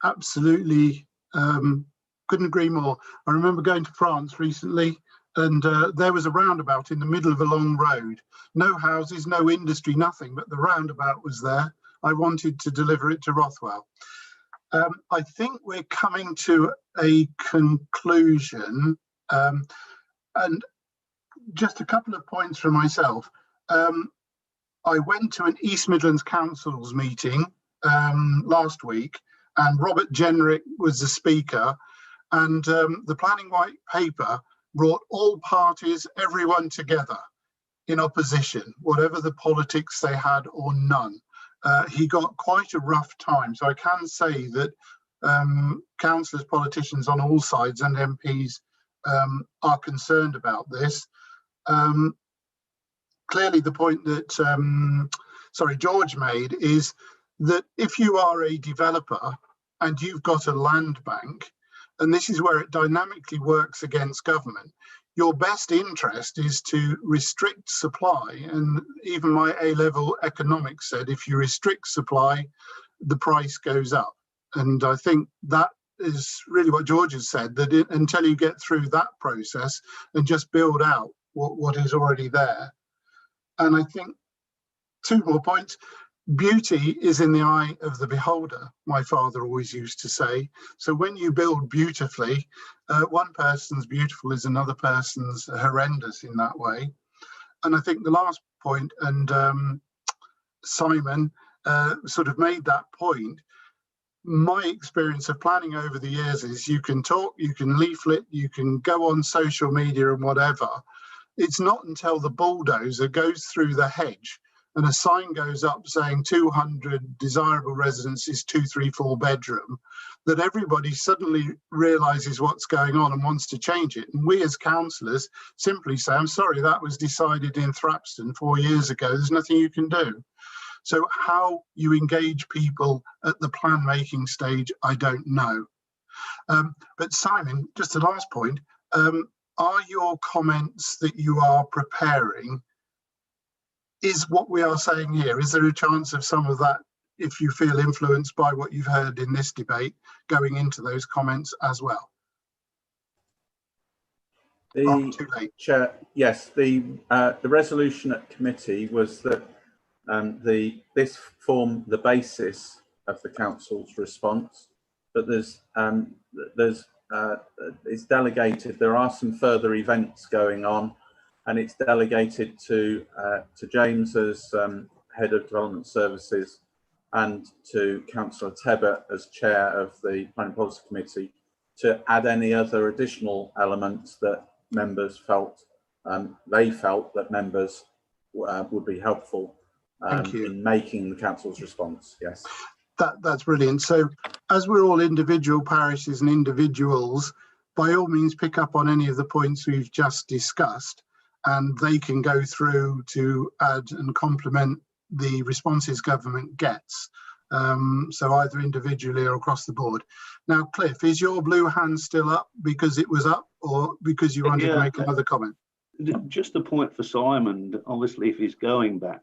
Absolutely, couldn't agree more. I remember going to France recently, and there was a roundabout in the middle of a long road. No houses, no industry, nothing, but the roundabout was there. I wanted to deliver it to Rothwell. I think we're coming to a conclusion, and just a couple of points from myself. I went to an East Midlands Council's meeting last week, and Robert Jenrick was the speaker, and the planning white paper brought all parties, everyone together in opposition, whatever the politics they had or none. He got quite a rough time. So I can say that councillors, politicians on all sides and MPs are concerned about this. Clearly the point that, George made is that if you are a developer and you've got a land bank, and this is where it dynamically works against government, your best interest is to restrict supply. And even my A-level economics said, if you restrict supply, the price goes up. And I think that is really what George has said, that until you get through that process and just build out what is already there. And I think 2 more points. Beauty is in the eye of the beholder, my father always used to say. So when you build beautifully, one person's beautiful is another person's horrendous in that way. And I think the last point, and Simon sort of made that point, my experience of planning over the years is you can talk, you can leaflet, you can go on social media and whatever. It's not until the bulldozer goes through the hedge and a sign goes up saying 200 desirable residences, 2, 3, 4 bedroom, that everybody suddenly realizes what's going on and wants to change it. And we as councillors simply say, I'm sorry, that was decided in Thrapston 4 years ago. There's nothing you can do. So how you engage people at the plan making stage, I don't know. But Simon, just the last point, are your comments that you are preparing, is what we are saying here, is there a chance of some of that, if you feel influenced by what you've heard in this debate, going into those comments as well? Too late. Chair, yes, the resolution at committee was that this formed the basis of the council's response, but it's delegated. There are some further events going on, and it's delegated to James as head of development services and to Councillor Tebbett as chair of the Planning Policy Committee to add any other additional elements that members felt that members would be helpful in making the council's response. Yes, that's brilliant. So as we're all individual parishes and individuals, by all means pick up on any of the points we've just discussed, and they can go through to add and complement the responses government gets. So either individually or across the board. Now, Cliff, is your blue hand still up because it was up, or because you wanted to make another comment? Just a point for Simon, obviously, if he's going back.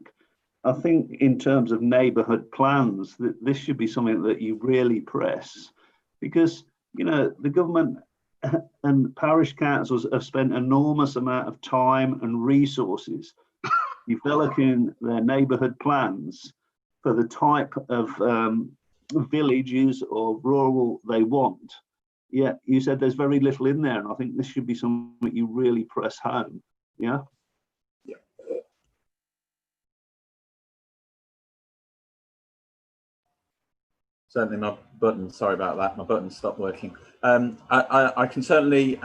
I think in terms of neighbourhood plans, that this should be something that you really press, because, you know, the government and parish councils have spent an enormous amount of time and resources developing their neighbourhood plans for the type of villages or rural they want. yeah, you said there's very little in there, and I think this should be something you really press home. Yeah. Certainly my button, sorry about that, my button stopped working. I can certainly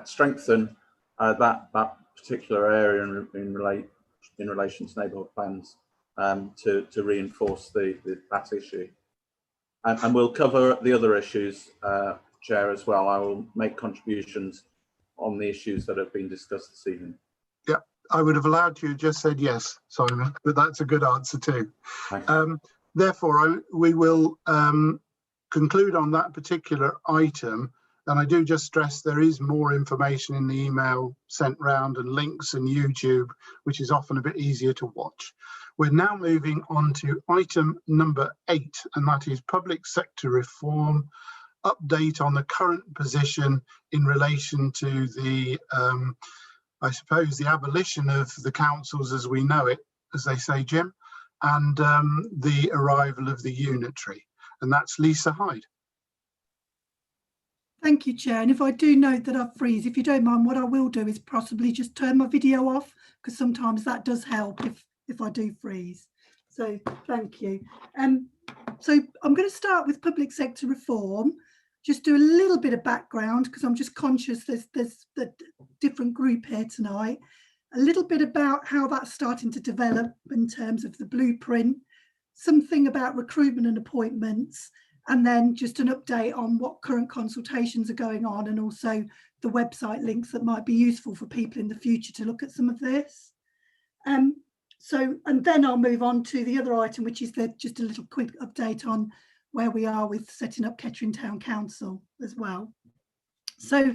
strengthen that particular area in relation to neighbourhood plans to reinforce that issue. And we'll cover the other issues, Chair, as well. I will make contributions on the issues that have been discussed this evening. Yeah, I would have allowed you to just said yes, Simon, but that's a good answer too. Therefore, we will conclude on that particular item. And I do just stress there is more information in the email sent round and links and YouTube, which is often a bit easier to watch. We're now moving on to item number 8, and that is public sector reform, update on the current position in relation to the, I suppose, the abolition of the councils as we know it, as they say, Jim, and the arrival of the unitary. And that's Lisa Hyde. Thank you, Chair. And if I do note that I freeze, if you don't mind, what I will do is possibly just turn my video off, because sometimes that does help if I do freeze. So thank you. So I'm going to start with public sector reform, just do a little bit of background, because I'm just conscious there's a different group here tonight. A little bit about how that's starting to develop in terms of the blueprint, something about recruitment and appointments, and then just an update on what current consultations are going on, and also the website links that might be useful for people in the future to look at some of this. And then I'll move on to the other item, which is just a little quick update on where we are with setting up Ketteringtown Council as well. So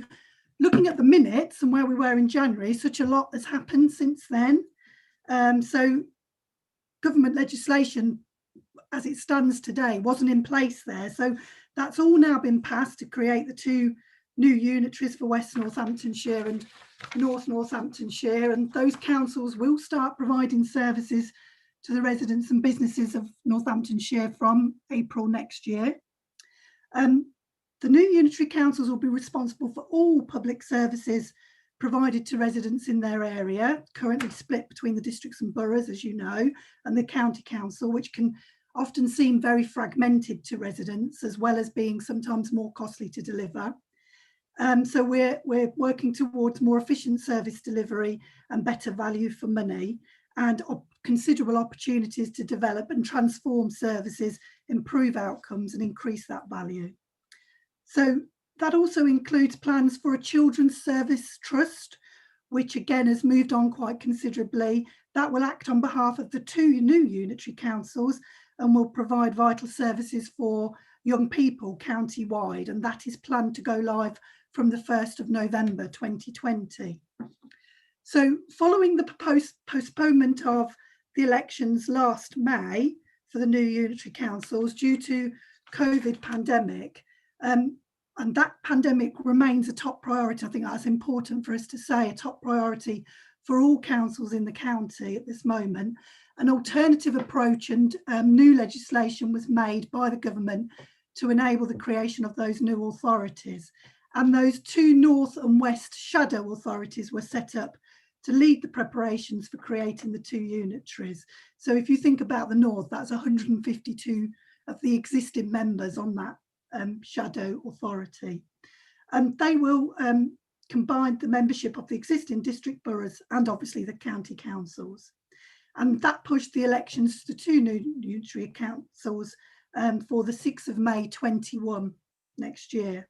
looking at the minutes and where we were in January, such a lot has happened since then. So government legislation as it stands today wasn't in place there. So that's all now been passed to create the 2 new unitaries for West Northamptonshire and North Northamptonshire. And those councils will start providing services to the residents and businesses of Northamptonshire from April next year. The new unitary councils will be responsible for all public services provided to residents in their area, currently split between the districts and boroughs, as you know, and the county council, which can often seem very fragmented to residents, as well as being sometimes more costly to deliver. So we're working towards more efficient service delivery and better value for money, and considerable opportunities to develop and transform services, improve outcomes and increase that value. So that also includes plans for a children's service trust, which again has moved on quite considerably. That will act on behalf of the 2 new unitary councils and will provide vital services for young people county-wide, and that is planned to go live from the 1st of November 2020. So following the proposed postponement of the elections last May for the new unitary councils due to COVID pandemic, and that pandemic remains a top priority. I think that's important for us to say, a top priority for all councils in the county at this moment. An alternative approach and new legislation was made by the government to enable the creation of those new authorities. And those 2 North and West shadow authorities were set up to lead the preparations for creating the 2 unitaries. So if you think about the North, that's 152 of the existing members on that shadow authority. And they will combine the membership of the existing district boroughs and obviously the county councils. And that pushed the elections to 2 new unitary councils for the 6th of May 21 next year.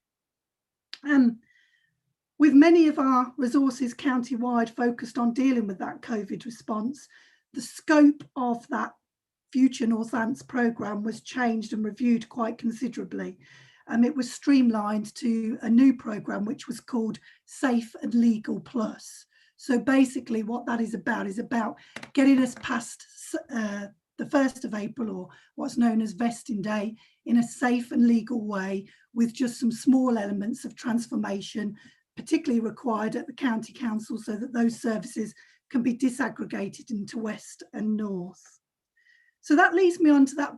With many of our resources county-wide focused on dealing with that COVID response, the scope of that future Northants programme was changed and reviewed quite considerably. It was streamlined to a new programme which was called Safe and Legal Plus. So basically what that is about getting us past the 1st of April, or what's known as vesting day, in a safe and legal way, with just some small elements of transformation, particularly required at the county council, so that those services can be disaggregated into West and North. So that leads me on to that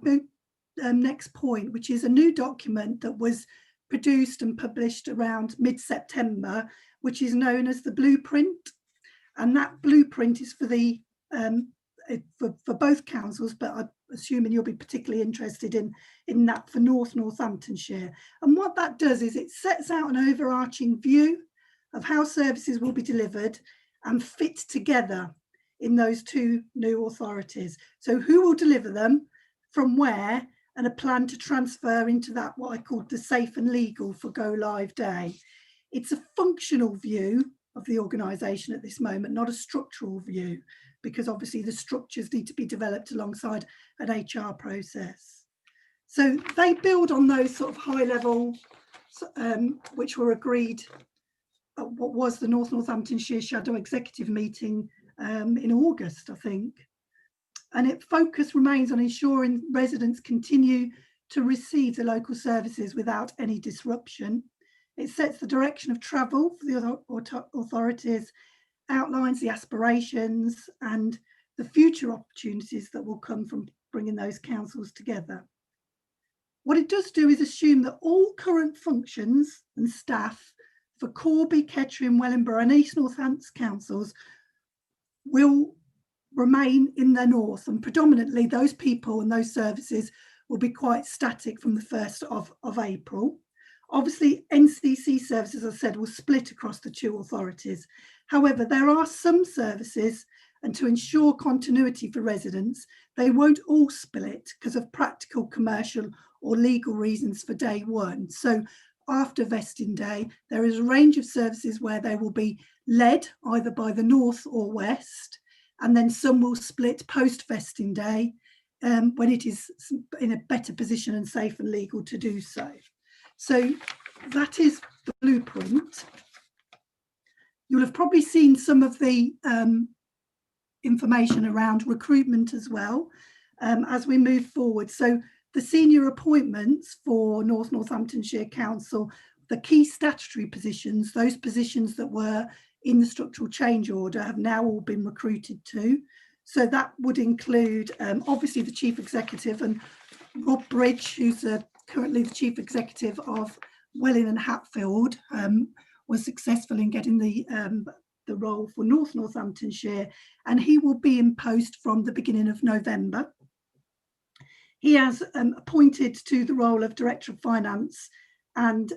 next point, which is a new document that was produced and published around mid-September, which is known as the blueprint. And that blueprint is for the for both councils, but I'm assuming you'll be particularly interested in that for Northamptonshire. And what that does is it sets out an overarching view of how services will be delivered and fit together in those two new authorities. So who will deliver them, from where, and a plan to transfer into that, what I called the safe and legal for go live day. It's a functional view of the organisation at this moment, not a structural view, because obviously the structures need to be developed alongside an HR process. So they build on those sort of high level, which were agreed at what was the Northamptonshire Shadow Executive meeting in August, I think. And its focus remains on ensuring residents continue to receive the local services without any disruption. It sets the direction of travel for the authorities, outlines the aspirations and the future opportunities that will come from bringing those councils together. What it does do is assume that all current functions and staff for Corby, Kettering, Wellingborough and East Northants councils will remain in the north, and predominantly those people and those services will be quite static from the 1st of April. Obviously, NCC services, as I said, will split across the two authorities. However, there are some services, and to ensure continuity for residents, they won't all split because of practical, commercial or legal reasons for day one. So after vesting day, there is a range of services where they will be led either by the north or west, and then some will split post vesting day when it is in a better position and safe and legal to do so. So that is the blueprint. You'll have probably seen some of the information around recruitment as well as we move forward. So the senior appointments for Northamptonshire Council, the key statutory positions, those positions that were in the structural change order have now all been recruited to. So that would include obviously the Chief Executive, and Rob Bridge, who's currently the Chief Executive of Welling and Hatfield, was successful in getting the role for Northamptonshire, and he will be in post from the beginning of November. He has appointed to the role of Director of Finance and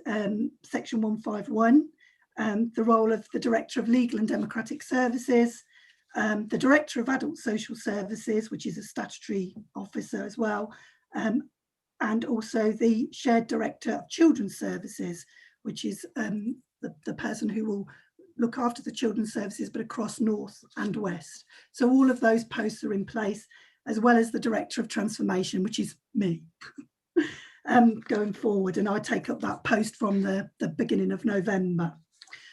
Section 151, the role of the Director of Legal and Democratic Services, the Director of Adult Social Services, which is a statutory officer as well, and also the Shared Director of Children's Services, which is the person who will look after the children's services, but across North and West. So all of those posts are in place, as well as the Director of Transformation, which is me, going forward. And I take up that post from the beginning of November.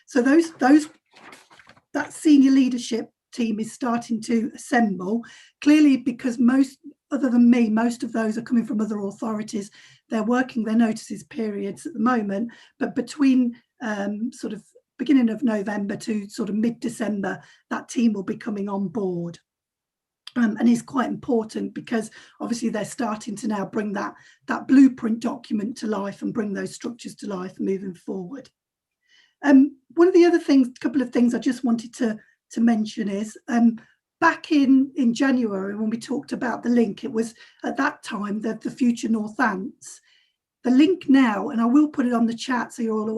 So that senior leadership team is starting to assemble, clearly because most, other than me, most of those are coming from other authorities. They're working their notices periods at the moment, but between sort of beginning of November to sort of mid-December, that team will be coming on board. And is quite important because obviously they're starting to now bring that blueprint document to life and bring those structures to life moving forward. One of the other things, a couple of things I just wanted to mention is back in January when we talked about the link, it was at that time the Future Northants. The link now, and I will put it on the chat so you're all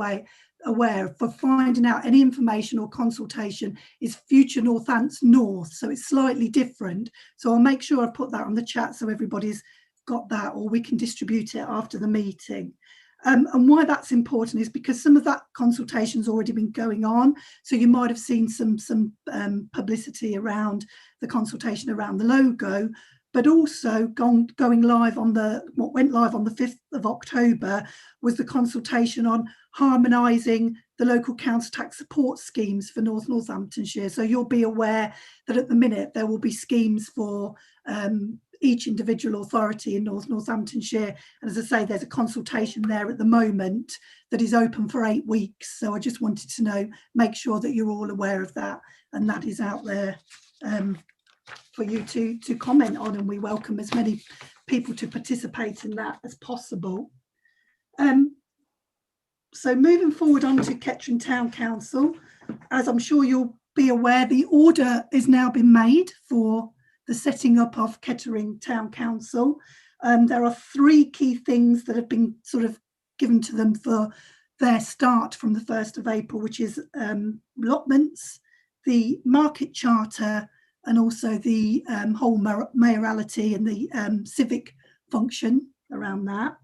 aware for finding out any information or consultation, is Future Northants North. So it's slightly different. So I'll make sure I put that on the chat so everybody's got that, or we can distribute it after the meeting. And why that's important is because some of that consultation's already been going on. So you might have seen some publicity around the consultation around the logo, but also going live on what went live on the 5th of October was the consultation on harmonising the local council tax support schemes for Northamptonshire. So you'll be aware that at the minute there will be schemes for each individual authority in Northamptonshire. And as I say, there's a consultation there at the moment that is open for 8 weeks. So I just wanted to make sure that you're all aware of that, and that is out there for you to comment on, and we welcome as many people to participate in that as possible. So moving forward on to Ketteringtown Council, as I'm sure you'll be aware, the order has now been made for the setting up of Ketteringtown Council. There are 3 key things that have been sort of given to them for their start from the 1st of April, which is allotments, the market charter, and also the whole mayoralty and the civic function around that.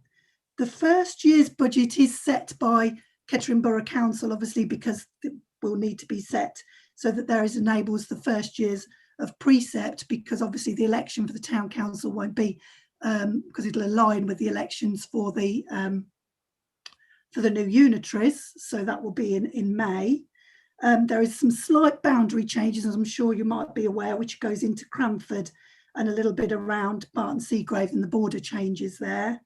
The first year's budget is set by Kettering Borough Council, obviously, because it will need to be set so that there is enables the first years of precept, because obviously the election for the town council won't be, because it'll align with the elections for the new unitaries. So that will be in May. There is some slight boundary changes, as I'm sure you might be aware, which goes into Cranford and a little bit around Barton Seagrave and the border changes there.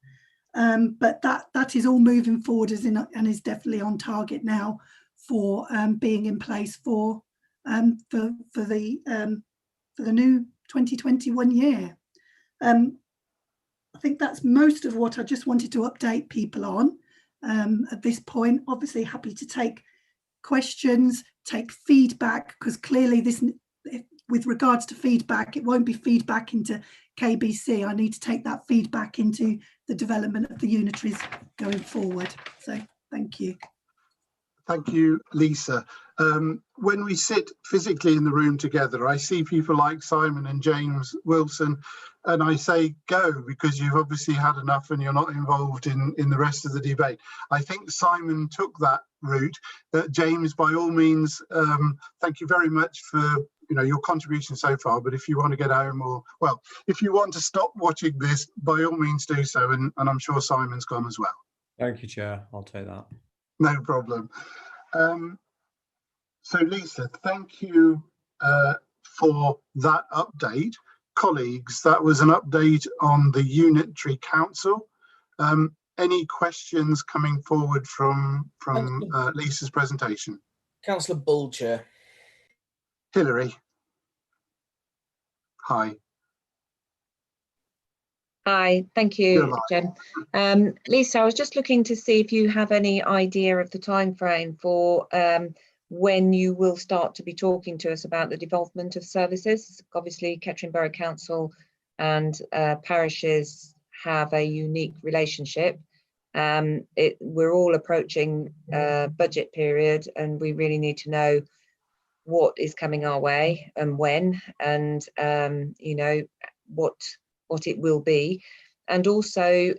But that is all moving forward and is definitely on target now for being in place for the new 2021 year. I think that's most of what I just wanted to update people on at this point. Obviously happy to take questions, take feedback, because clearly this, with regards to feedback, it won't be feedback into KBC. I need to take that feedback into the development of the unitaries going forward. So thank you. Thank you, Lisa. When we sit physically in the room together, I see people like Simon and James Wilson, and I say go, because you've obviously had enough and you're not involved in the rest of the debate. I think Simon took that route. James, by all means, thank you very much for your contribution so far, but if you want to get home, or well, if you want to stop watching this, by all means do so, and I'm sure Simon's gone as well. Thank you, Chair. I'll take that. No problem. So Lisa, thank you for that update. Colleagues, that was an update on the Unitary Council. Any questions coming forward from Lisa's presentation? Councillor Bull, Chair. Hilary. Hi. Hi, thank you, Jen. Lisa, I was just looking to see if you have any idea of the time frame for when you will start to be talking to us about the devolvement of services. Obviously, Kettering Borough Council and parishes have a unique relationship. We're all approaching budget period, and we really need to know what is coming our way and when, and what it will be. And also,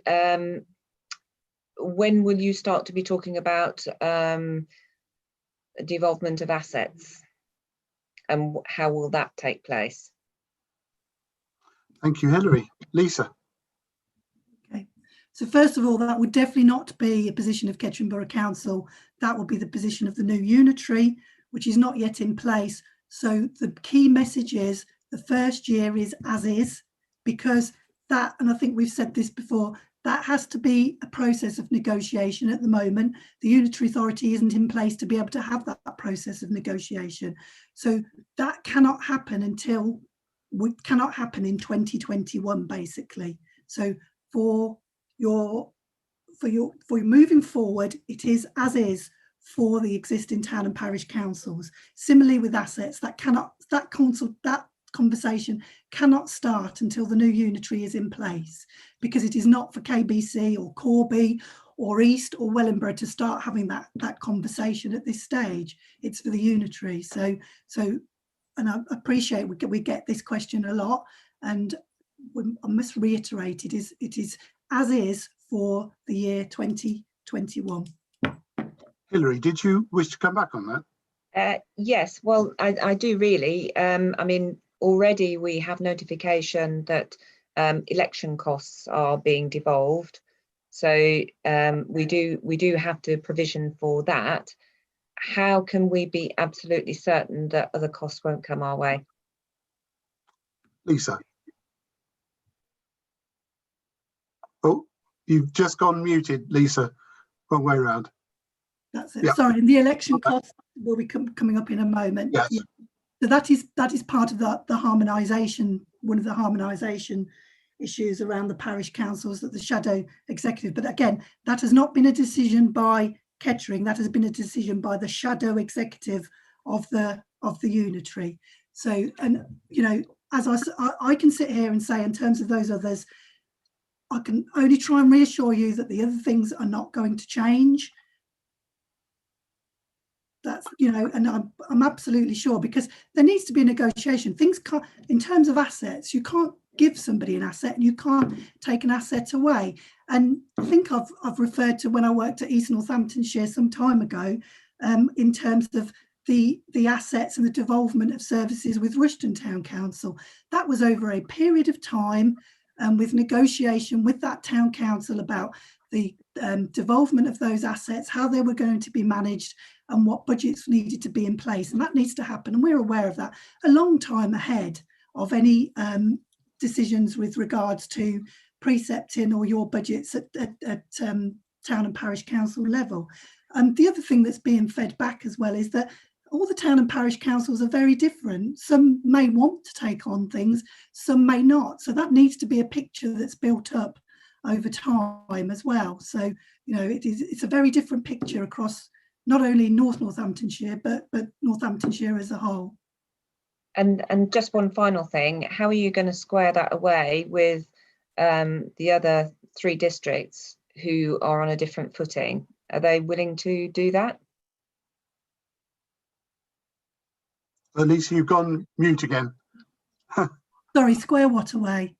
when will you start to be talking about devolvement of assets, and how will that take place? Thank you, Hilary. Lisa. Okay, so first of all, that would definitely not be a position of Kettering Borough Council. That will be the position of the new unitary, which is not yet in place. So the key message is the first year is as is, because that, and I think we've said this before, that has to be a process of negotiation at the moment. The unitary authority isn't in place to be able to have that process of negotiation. So that cannot happen in 2021, basically. So for moving forward, it is as is for the existing town and parish councils. Similarly with assets, that conversation cannot start until the new unitary is in place, because it is not for KBC or Corby or East or Wellingborough to start having that conversation at this stage. It's for the unitary. So and I appreciate we get this question a lot, and I must reiterate, it is as is for the year 2021. Hilary, did you wish to come back on that? Yes, well, I do really. I mean, already we have notification that election costs are being devolved, so we do have to provision for that. How can we be absolutely certain that other costs won't come our way? Lisa. Oh, you've just gone muted, Lisa. Wrong way around. That's it. Yeah. Sorry, the election costs will be coming up in a moment. Yes. Yeah. So that is part of the harmonisation, one of the harmonisation issues around the parish councils, that the shadow executive. But again, that has not been a decision by Kettering, that has been a decision by the shadow executive of the unitary. So, and you know, as I can sit here and say, in terms of those others, I can only try and reassure you that the other things are not going to change. That's, you know, and I'm absolutely sure, because there needs to be a negotiation. Things can't, in terms of assets, you can't give somebody an asset and you can't take an asset away. And I think I've referred to when I worked at East Northamptonshire some time ago, in terms of the assets and the devolvement of services with Richardson Town Council. That was over a period of time, with negotiation with that town council about the devolvement of those assets, how they were going to be managed, and what budgets needed to be in place. And that needs to happen, and we're aware of that, a long time ahead of any decisions with regards to precepting or your budgets at town and parish council level. The other thing that's being fed back as well is that all the town and parish councils are very different. Some may want to take on things, some may not. So that needs to be a picture that's built up over time as well. So, you know, it's a very different picture across not only Northamptonshire, but Northamptonshire as a whole. And just one final thing, how are you going to square that away with the other 3 districts who are on a different footing? Are they willing to do that? Lisa, you've gone mute again. Sorry, square what away?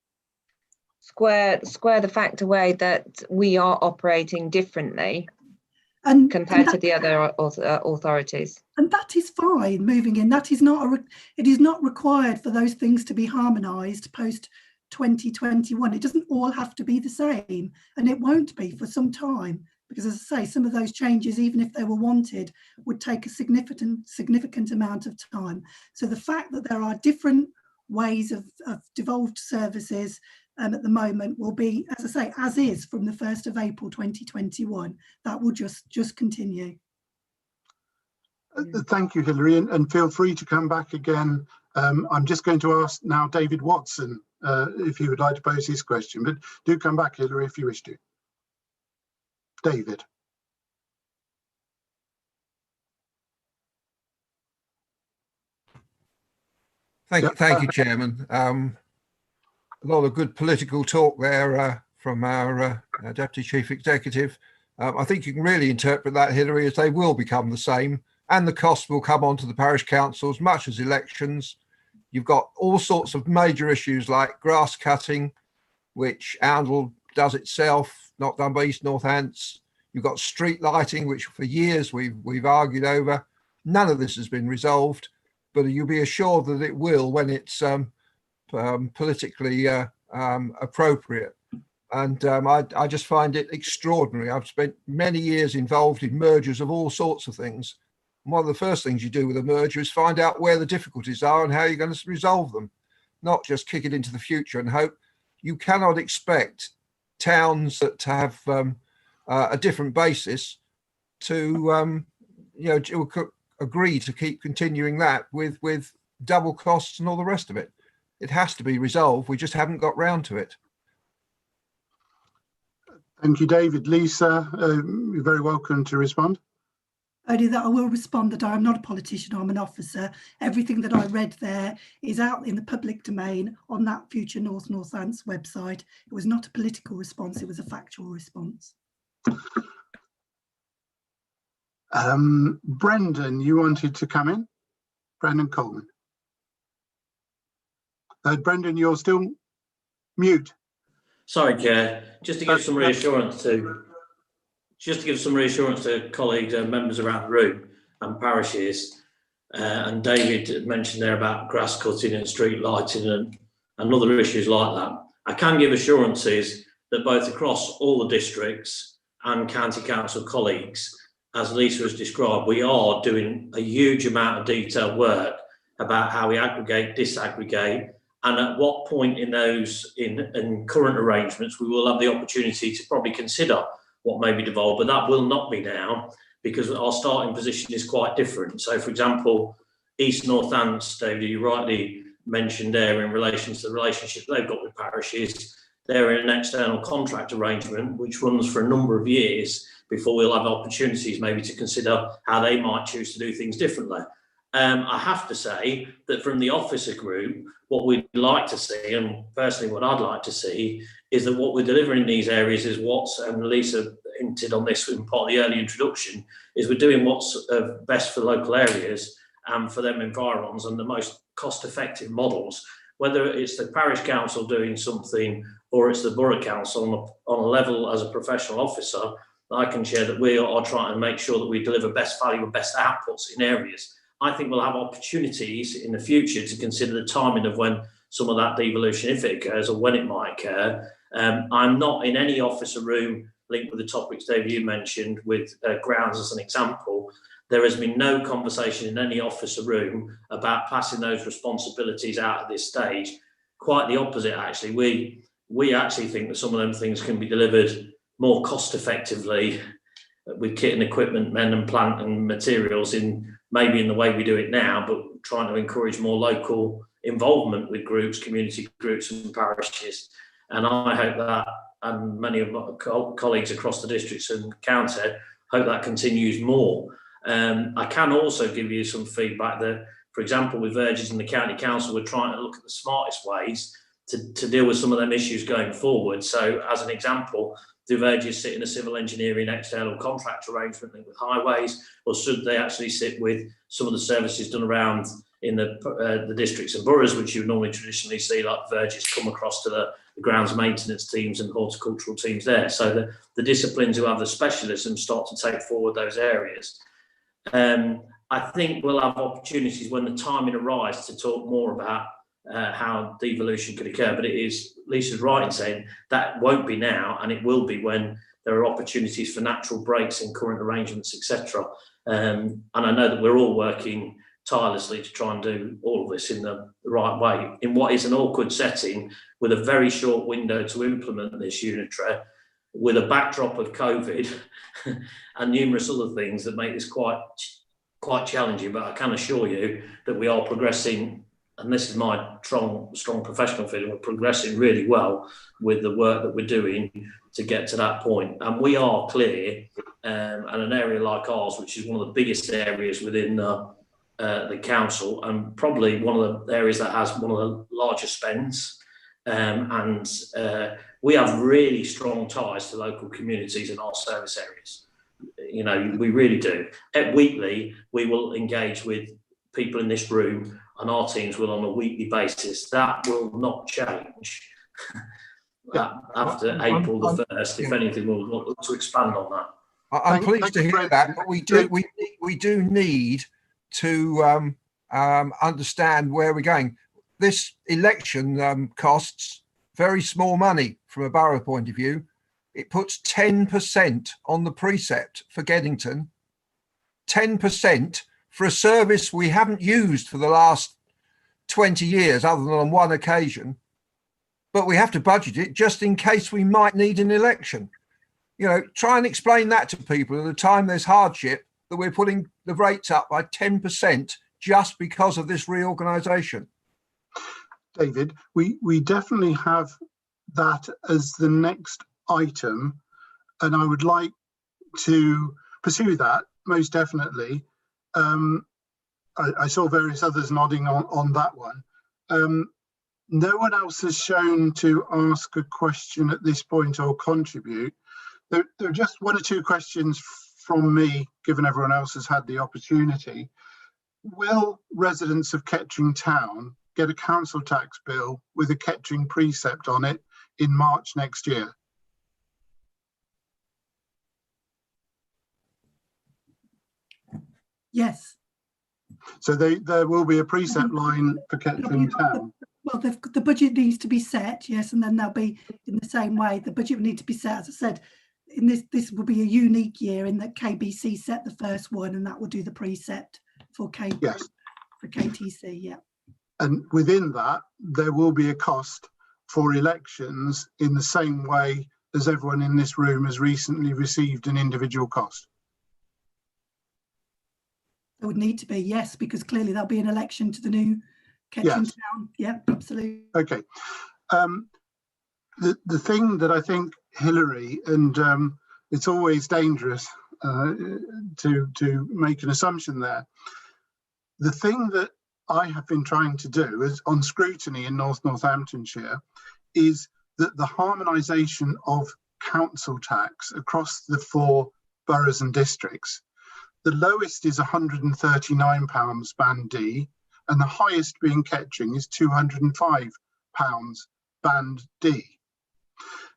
Square the fact away that we are operating differently compared to the other authorities. And that is fine, moving in. That is not it is not required for those things to be harmonised post 2021. It doesn't all have to be the same, and it won't be for some time, because as I say, some of those changes, even if they were wanted, would take a significant amount of time. So the fact that there are different ways of devolved services at the moment will be, as I say, as is from the 1st of April 2021. That will just continue. Thank you, Hilary, and feel free to come back again. I'm just going to ask now David Watson if he would like to pose his question, but do come back, Hilary, if you wish to. David. Thank you, Chairman. A lot of good political talk there from our Deputy Chief Executive. I think you can really interpret that, Hilary, as they will become the same, and the costs will come onto the parish councils, much as elections. You've got all sorts of major issues like grass cutting, which Oundle does itself, not done by East Northants. You've got street lighting, which for years we've argued over. None of this has been resolved, but you'll be assured that it will when it's politically appropriate. And I just find it extraordinary. I've spent many years involved in mergers of all sorts of things. And one of the first things you do with a merger is find out where the difficulties are and how you're going to resolve them, not just kick it into the future and hope. You cannot expect towns that have a different basis to agree to keep continuing that with double costs and all the rest of it. It has to be resolved. We just haven't got round to it. Thank you, David. Lisa, you're very welcome to respond. Only that I will respond that I'm not a politician, I'm an officer. Everything that I read there is out in the public domain on that Future Northants website. It was not a political response, it was a factual response. Brendan, you wanted to come in? Brendan Coleman. Brendan, you're still mute. Sorry, Chair. Just to give some reassurance to colleagues and members around the room and parishes, and David mentioned there about grass cutting and street lighting and other issues like that. I can give assurances that both across all the districts and county council colleagues, as Lisa has described, we are doing a huge amount of detailed work about how we aggregate, disaggregate, and at what point in those in current arrangements we will have the opportunity to probably consider what may be devolved, but that will not be now because our starting position is quite different. So, for example, East Northants, David, you rightly mentioned there in relation to the relationship they've got with parishes, they're in an external contract arrangement which runs for a number of years before we'll have opportunities maybe to consider how they might choose to do things differently. I have to say that from the officer group, what we'd like to see, and personally what I'd like to see, is that what we're delivering in these areas is what's, and Lisa hinted on this in part of the early introduction, is we're doing what's best for local areas and for them environs and the most cost-effective models, whether it's the parish council doing something or it's the borough council on a level as a professional officer. I can share that we are trying to make sure that we deliver best value and best outputs in areas. I think we'll have opportunities in the future to consider the timing of when some of that devolution, if it occurs, or when it might occur. I'm not in any officer room linked with the topics, Dave, you mentioned, with grounds as an example. There has been no conversation in any officer room about passing those responsibilities out at this stage. Quite the opposite, actually. We actually think that some of them things can be delivered more cost effectively with kit and equipment, men and plant and materials maybe in the way we do it now, but trying to encourage more local involvement with groups, community groups and parishes. And I hope that, and many of my colleagues across the districts and county, hope that continues more. I can also give you some feedback that, for example, with Verges and the County Council, we're trying to look at the smartest ways to deal with some of them issues going forward. So as an example, do Verges sit in a civil engineering external contract arrangement with highways, or should they actually sit with some of the services done around in the districts and boroughs, which you would normally traditionally see like Verges come across to the grounds maintenance teams and horticultural teams there. So the disciplines who have the specialism start to take forward those areas. I think we'll have opportunities when the timing arrives to talk more about how devolution could occur, but it is, Lisa's right in saying that won't be now, and it will be when there are opportunities for natural breaks in current arrangements, etc. And I know that we're all working tirelessly to try and do all of this in the right way, in what is an awkward setting with a very short window to implement this unitary, with a backdrop of COVID and numerous other things that make this quite challenging. But I can assure you that we are progressing, and this is my strong professional feeling, we're progressing really well with the work that we're doing to get to that point. And we are clear, and an area like ours, which is one of the biggest areas within the council, and probably one of the areas that has one of the largest spends, and we have really strong ties to local communities in our service areas. You know, we really do. Weekly, we will engage with people in this room, and our teams will on a weekly basis. That will not change after April the 1st. If anything, we'll look to expand on that. I'm pleased to hear that, but we do need to understand where we're going. This election costs very small money from a borough point of view. It puts 10% on the precept for Ketterington, 10% for a service we haven't used for the last 20 years, other than on one occasion, but we have to budget it just in case we might need an election. You know, try and explain that to people at the time there's hardship, that we're putting the rates up by 10% just because of this reorganisation. David, we definitely have that as the next item, and I would like to pursue that most definitely. I saw various others nodding on that one. No one else has shown to ask a question at this point or contribute. There are just one or two questions from me, given everyone else has had the opportunity. Will residents of Ketteringtown get a council tax bill with a Kettering precept on it in March next year? Yes. So there will be a precept line for Ketteringtown. Well, the budget needs to be set, yes, and then they'll be in the same way. The budget will need to be set, as I said. In this will be a unique year in that KBC set the first one, and that will do the precept for Yes. For KTC, yeah. And within that, there will be a cost for elections in the same way as everyone in this room has recently received an individual cost. There would need to be, yes, because clearly there'll be an election to the new Ketteringtown. Yes. Yeah, absolutely. Okay. The thing that I think Hillary and it's always dangerous to make an assumption there. The thing that I have been trying to do is on scrutiny in Northamptonshire is that the harmonisation of council tax across the 4 boroughs and districts, the lowest is £139 band D, and the highest being Kettering is £205 band D.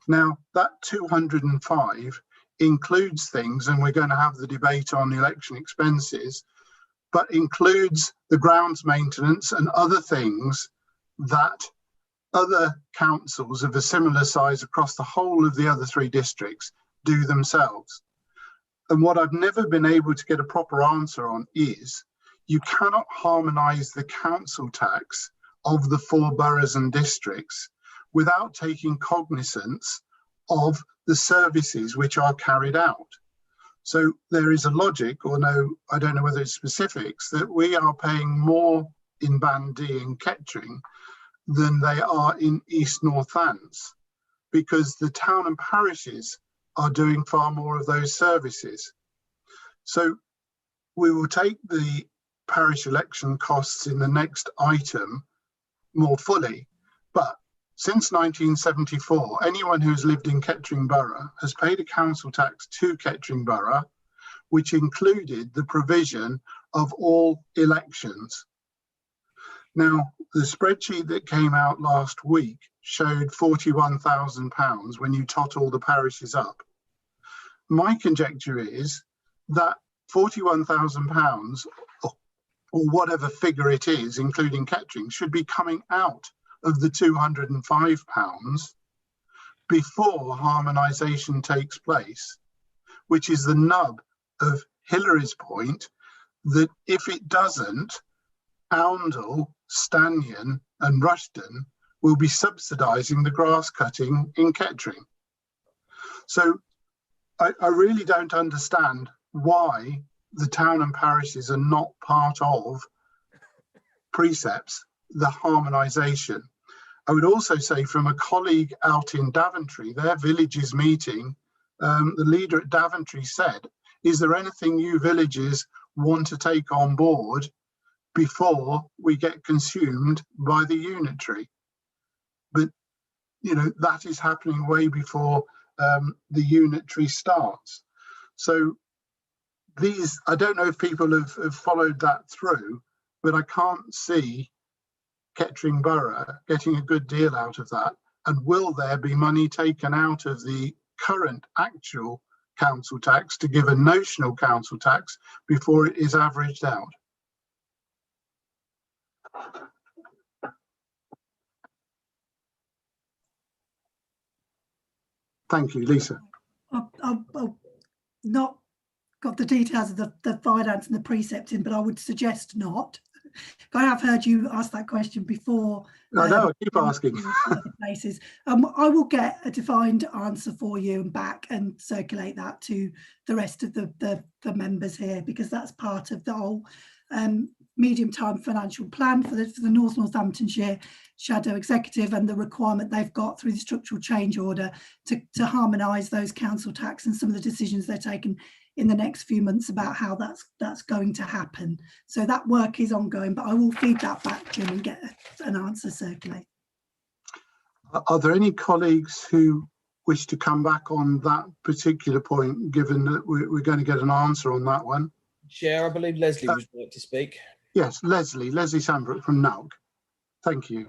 Now that 205 includes things, and we're going to have the debate on election expenses, but includes the grounds maintenance and other things that other councils of a similar size across the whole of the other 3 districts do themselves. And what I've never been able to get a proper answer on is you cannot harmonise the council tax of the 4 boroughs and districts without taking cognizance of the services which are carried out. So there is a logic, or no, I don't know whether it's specifics, that we are paying more in band D in Kettering than they are in East Northants, because the town and parishes are doing far more of those services. So we will take the parish election costs in the next item more fully, but since 1974, anyone who's lived in Kettering Borough has paid a council tax to Kettering Borough, which included the provision of all elections. Now, the spreadsheet that came out last week showed £41,000 when you tot all the parishes up. My conjecture is that £41,000, or whatever figure it is, including Kettering, should be coming out of the £205 before harmonisation takes place, which is the nub of Hillary's point that if it doesn't, Oundle, Stanion and Rushden will be subsidising the grass cutting in Kettering. So I really don't understand why the town and parishes are not part of precepts, the harmonisation. I would also say from a colleague out in Daventry, their villages meeting, the leader at Daventry said, is there anything you villages want to take on board before we get consumed by the unitary? But, you know, that is happening way before the unitary starts. So these, I don't know if people have followed that through, but I can't see Kettering Borough getting a good deal out of that. And will there be money taken out of the current actual council tax to give a notional council tax before it is averaged out? Thank you, Lisa. I've not got the details of the finance and the precepts in, but I would suggest not. I have heard you ask that question before. I know, I keep asking. Places. I will get a defined answer for you and back and circulate that to the rest of the members here, because that's part of the whole medium-term financial plan for the North Northamptonshire Shadow Executive, and the requirement they've got through the structural change order to harmonise those council tax and some of the decisions they're taking in the next few months about how that's going to happen. So that work is ongoing, but I will feed that back, Jim, and get an answer circulated. Are there any colleagues who wish to come back on that particular point, given that we're going to get an answer on that one? Chair, I believe Leslie would like to speak. Yes, Leslie Sambrook from NALC. Thank you.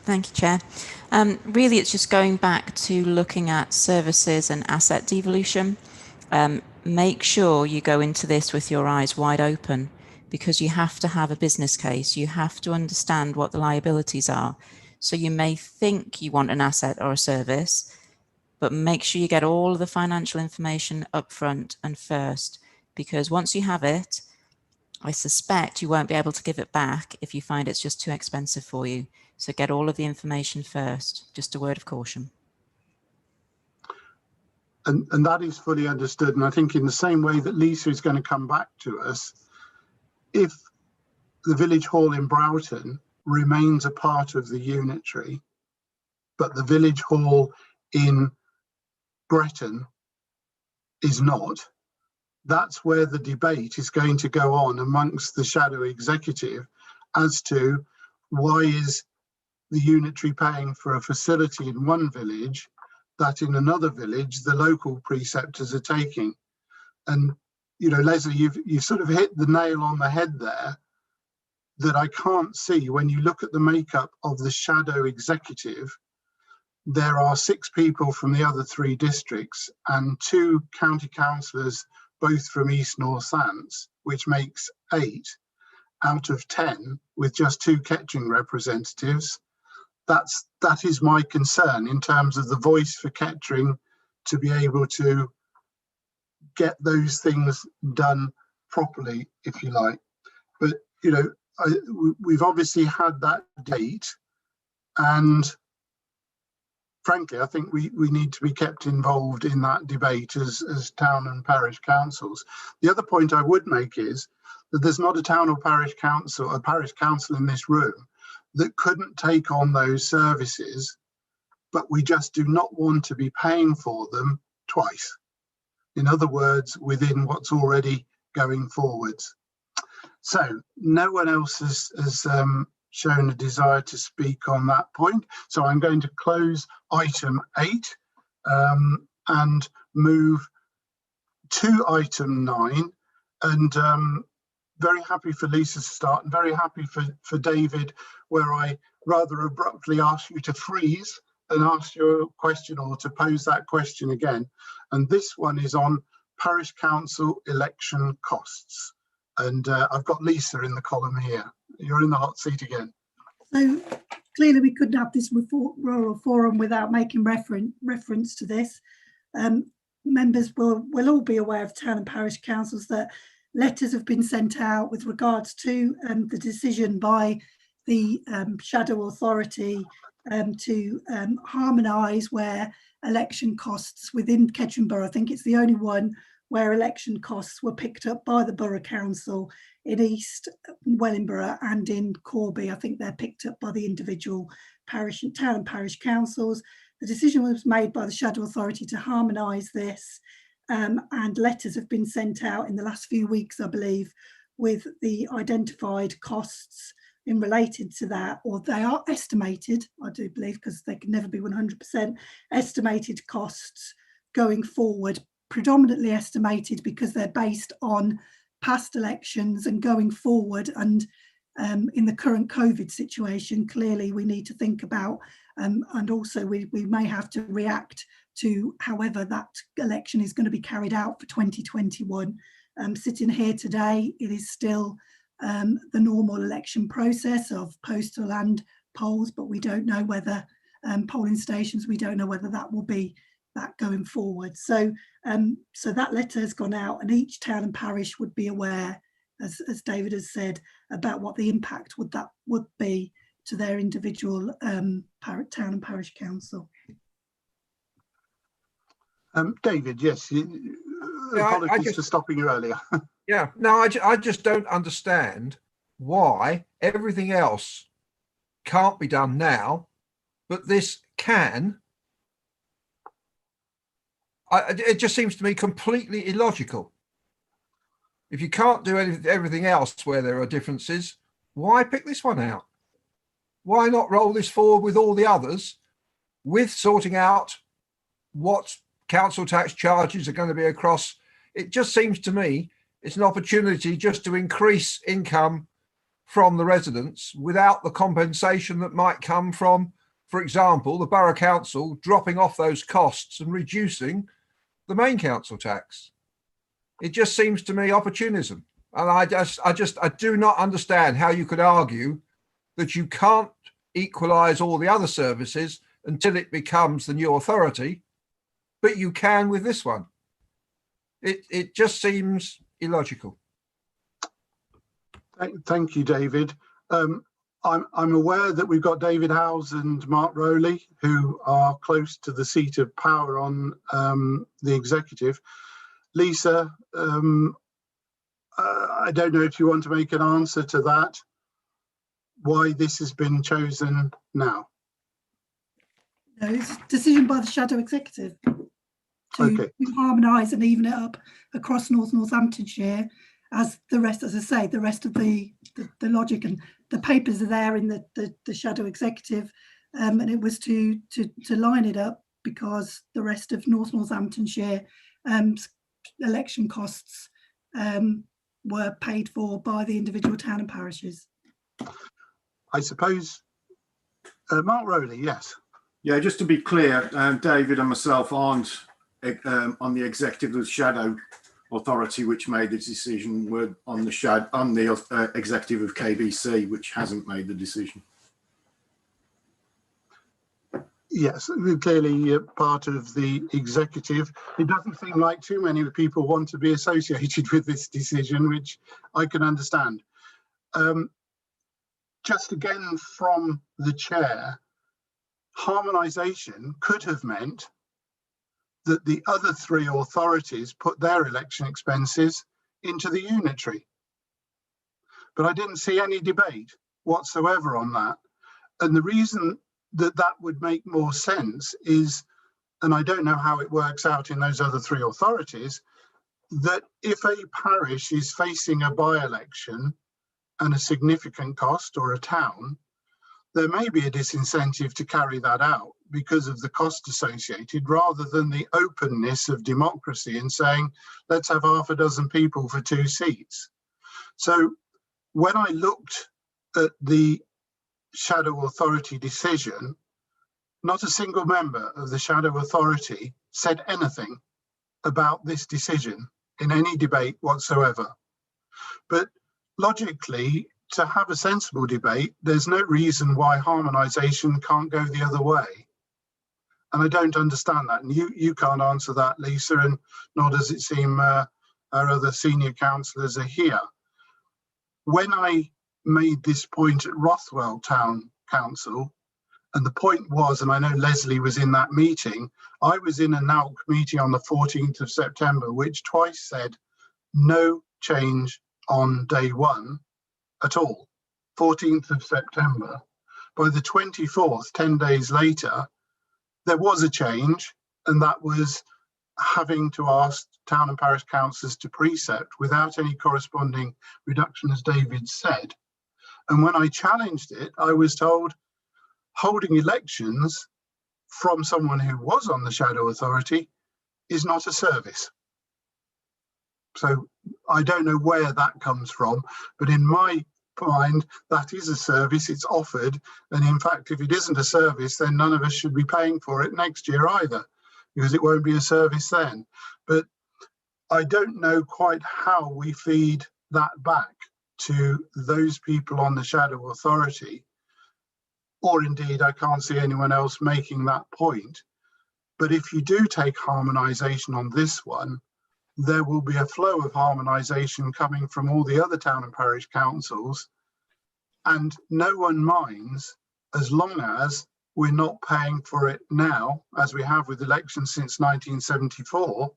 Thank you, Chair. Really, it's just going back to looking at services and asset devolution. Make sure you go into this with your eyes wide open, because you have to have a business case. You have to understand what the liabilities are. So you may think you want an asset or a service, but make sure you get all of the financial information up front and first, because once you have it, I suspect you won't be able to give it back if you find it's just too expensive for you. So get all of the information first. Just a word of caution. And that is fully understood. And I think in the same way that Lisa is going to come back to us, if the village hall in Broughton remains a part of the unitary, but the village hall in Bretton is not. That's where the debate is going to go on amongst the shadow executive as to why is the unitary paying for a facility in one village that in another village the local preceptors are taking. And, you know, Leslie, you've sort of hit the nail on the head there, that I can't see when you look at the makeup of the shadow executive. There are 6 people from the other 3 districts and 2 county councillors, both from East Northants, which makes 8 out of 10 with just 2 Kettering representatives. That is my concern in terms of the voice for Kettering to be able to get those things done properly, if you like. But, you know, we've obviously had that date, and frankly, I think we need to be kept involved in that debate as town and parish councils. The other point I would make is that there's not a town or parish council, a parish council in this room that couldn't take on those services, but we just do not want to be paying for them twice. In other words, within what's already going forwards. So no one else has shown a desire to speak on that point. So I'm going to close item 8 and move to item 9. And very happy for Lisa to start, and very happy for David, where I rather abruptly asked you to freeze and ask you a question or to pose that question again. And this one is on parish council election costs. And I've got Lisa in the column here. You're in the hot seat again. So clearly we couldn't have this rural forum without making reference to this. Members will all be aware of town and parish councils that letters have been sent out with regards to the decision by the shadow authority to harmonise where election costs within Kettering Borough. I think it's the only one where election costs were picked up by the Borough Council in East Wellingborough and in Corby. I think they're picked up by the individual parish and town and parish councils. The decision was made by the Shadow Authority to harmonise this, and letters have been sent out in the last few weeks, I believe, with the identified costs in related to that, or they are estimated, I do believe, because they can never be 100% estimated costs going forward, predominantly estimated because they're based on past elections and going forward. And in the current COVID situation, clearly we need to think about, and also we may have to react to however that election is going to be carried out for 2021. Sitting here today, it is still the normal election process of postal and polls, but we don't know whether polling stations, we don't know whether that will be that going forward. So so that letter has gone out, and each town and parish would be aware, as David has said, about what the impact would be to their individual town and parish council. David, yes, apologies for stopping you earlier. Yeah, no, I just don't understand why everything else can't be done now, but this can. It just seems to me completely illogical. If you can't do everything else where there are differences, why pick this one out? Why not roll this forward with all the others, with sorting out what council tax charges are going to be across? It just seems to me it's an opportunity just to increase income from the residents without the compensation that might come from, for example, the Borough Council dropping off those costs and reducing the main council tax. It just seems to me opportunism. And I do not understand how you could argue that you can't equalise all the other services until it becomes the new authority, but you can with this one. It just seems illogical. Thank you, David. I'm aware that we've got David Howes and Mark Rowley, who are close to the seat of power on the executive. Lisa, I don't know if you want to make an answer to that, why this has been chosen now. No, it's a decision by the Shadow Executive. to harmonise and even it up across Northamptonshire, as the rest, as I say, the rest of the logic and the papers are there in the shadow executive, and it was to line it up because the rest of Northamptonshire election costs were paid for by the individual town and parishes. I suppose, Mark Rowley, yes. Yeah, just to be clear, David and myself aren't on the executive of the shadow authority which made the decision. We're on the executive of KBC, which hasn't made the decision. Yes, clearly part of the executive. It doesn't seem like too many people want to be associated with this decision, which I can understand. Just again from the chair, harmonisation could have meant that the other three authorities put their election expenses into the unitary. But I didn't see any debate whatsoever on that. And the reason that that would make more sense is, and I don't know how it works out in those other three authorities, that if a parish is facing a by-election and a significant cost, or a town, there may be a disincentive to carry that out because of the cost associated, rather than the openness of democracy and saying, let's have half a dozen people for 2 seats. So when I looked at the shadow authority decision, not a single member of the shadow authority said anything about this decision in any debate whatsoever. But logically, to have a sensible debate, there's no reason why harmonisation can't go the other way. And I don't understand that. And you can't answer that, Lisa, and nor does it seem our other senior councillors are here. When I made this point at Rothwell Town Council, and the point was, and I know Leslie was in that meeting, I was in a NALC meeting on the 14th of September, which twice said no change on day one at all, 14th of September. By the 24th, 10 days later, there was a change, and that was having to ask town and parish councillors to precept without any corresponding reduction, as David said. And when I challenged it, I was told holding elections from someone who was on the shadow authority is not a service. So I don't know where that comes from, but in my mind, that is a service, it's offered. And in fact, if it isn't a service, then none of us should be paying for it next year either, because it won't be a service then. But I don't know quite how we feed that back to those people on the shadow authority, or indeed, I can't see anyone else making that point. But if you do take harmonisation on this one, there will be a flow of harmonisation coming from all the other town and parish councils, and no one minds as long as we're not paying for it now, as we have with elections since 1974,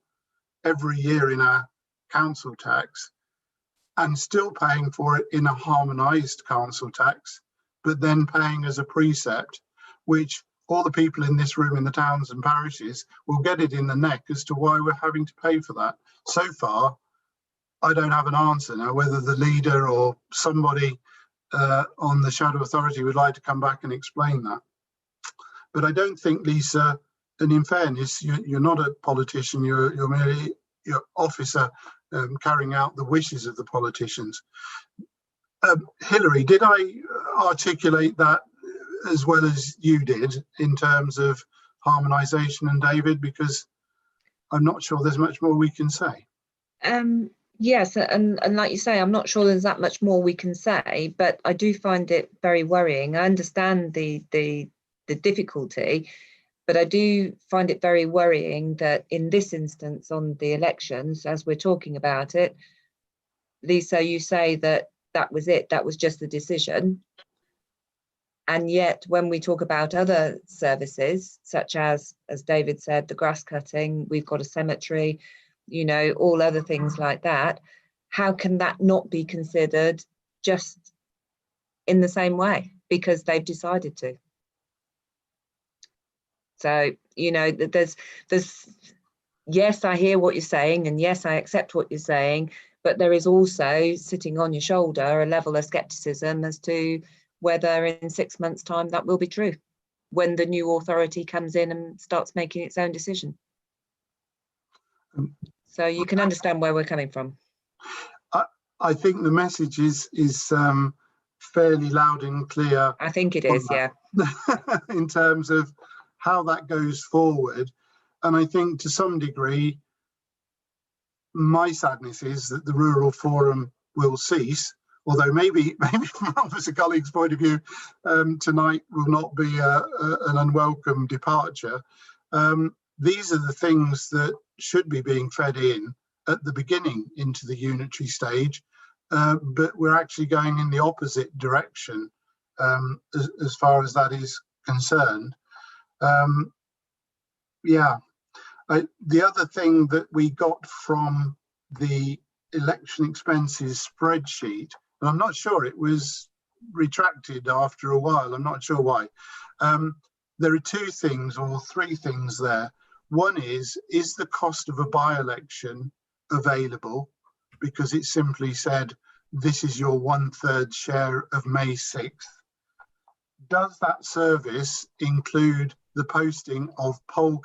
every year in our council tax, and still paying for it in a harmonised council tax, but then paying as a precept, which all the people in this room in the towns and parishes will get it in the neck as to why we're having to pay for that. So far, I don't have an answer now, whether the leader or somebody on the shadow authority would like to come back and explain that. But I don't think, Lisa, and in fairness, you're not a politician, you're merely your officer carrying out the wishes of the politicians. Hilary, did I articulate that as well as you did in terms of harmonisation, and David? Because I'm not sure there's much more we can say. Yes, and like you say, I'm not sure there's that much more we can say, but I do find it very worrying. I understand the difficulty, but I do find it very worrying that in this instance on the elections, as we're talking about it, Lisa, you say that that was it, that was just the decision. And yet when we talk about other services, such as David said, the grass cutting, we've got a cemetery, you know, all other things like that, how can that not be considered just in the same way because they've decided to? So, you know, there's yes, I hear what you're saying, and yes, I accept what you're saying, but there is also sitting on your shoulder a level of scepticism as to whether in 6 months' time that will be true when the new authority comes in and starts making its own decision. So you can understand where we're coming from. I think the message is fairly loud and clear. I think it is, yeah. In terms of how that goes forward. And I think to some degree, my sadness is that the Rural Forum will cease, although maybe from officer colleagues' point of view, tonight will not be an unwelcome departure. These are the things that should be being fed in at the beginning into the unitary stage, but we're actually going in the opposite direction as far as that is concerned. The other thing that we got from the election expenses spreadsheet, and I'm not sure it was retracted after a while, I'm not sure why. There are two things or three things there. One is the cost of a by-election available? Because it simply said, this is your 1/3 share of May 6th. Does that service include the posting of polling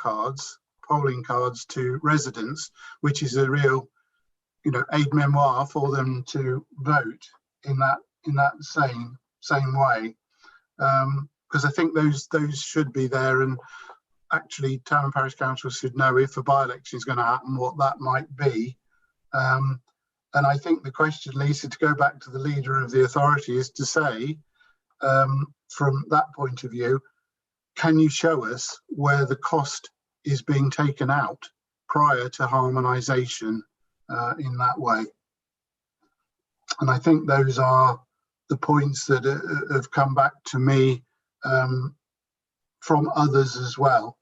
cards to residents, which is a real, aide-memoire for them to vote in that same way? Because I think those should be there, and actually town and parish councils should know if a by-election is going to happen, what that might be. And I think the question, Lisa, to go back to the leader of the authority, is to say, from that point of view, can you show us where the cost is being taken out prior to harmonisation in that way? And I think those are the points that have come back to me from others as well.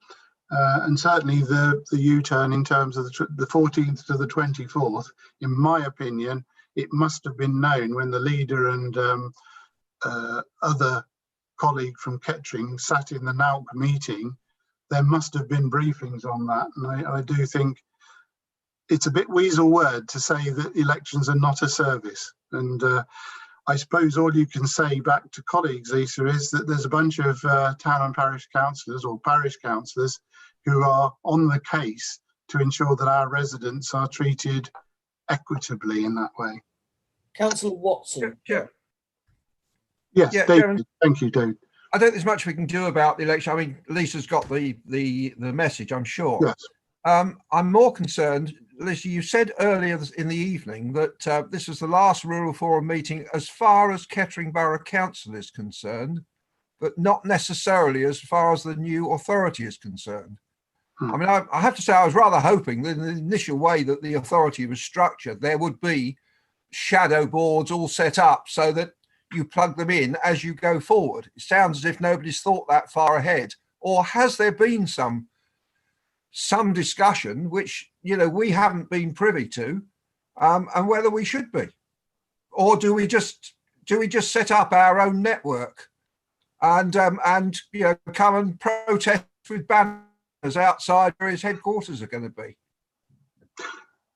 And certainly the U-turn in terms of the 14th to the 24th, in my opinion, it must have been known when the leader and other colleague from Kettering sat in the NALC meeting. There must have been briefings on that. And I do think it's a bit weasel word to say that elections are not a service. And I suppose all you can say back to colleagues, Lisa, is that there's a bunch of town and parish councillors or parish councillors who are on the case to ensure that our residents are treated equitably in that way. Councillor Watson. Sure. Yes, Yeah, David. Chairman, Thank you, David. I don't think there's much we can do about the election. I mean, Lisa's got the message, I'm sure. Yes. I'm more concerned, Lisa, you said earlier in the evening that this was the last Rural Forum meeting as far as Kettering Borough Council is concerned, but not necessarily as far as the new authority is concerned. I mean, I have to say I was rather hoping that in the initial way that the authority was structured, there would be shadow boards all set up so that you plug them in as you go forward. It sounds as if nobody's thought that far ahead. Or has there been some discussion which we haven't been privy to, and whether we should be? Or do we just set up our own network and come and protest with banners outside where his headquarters are going to be?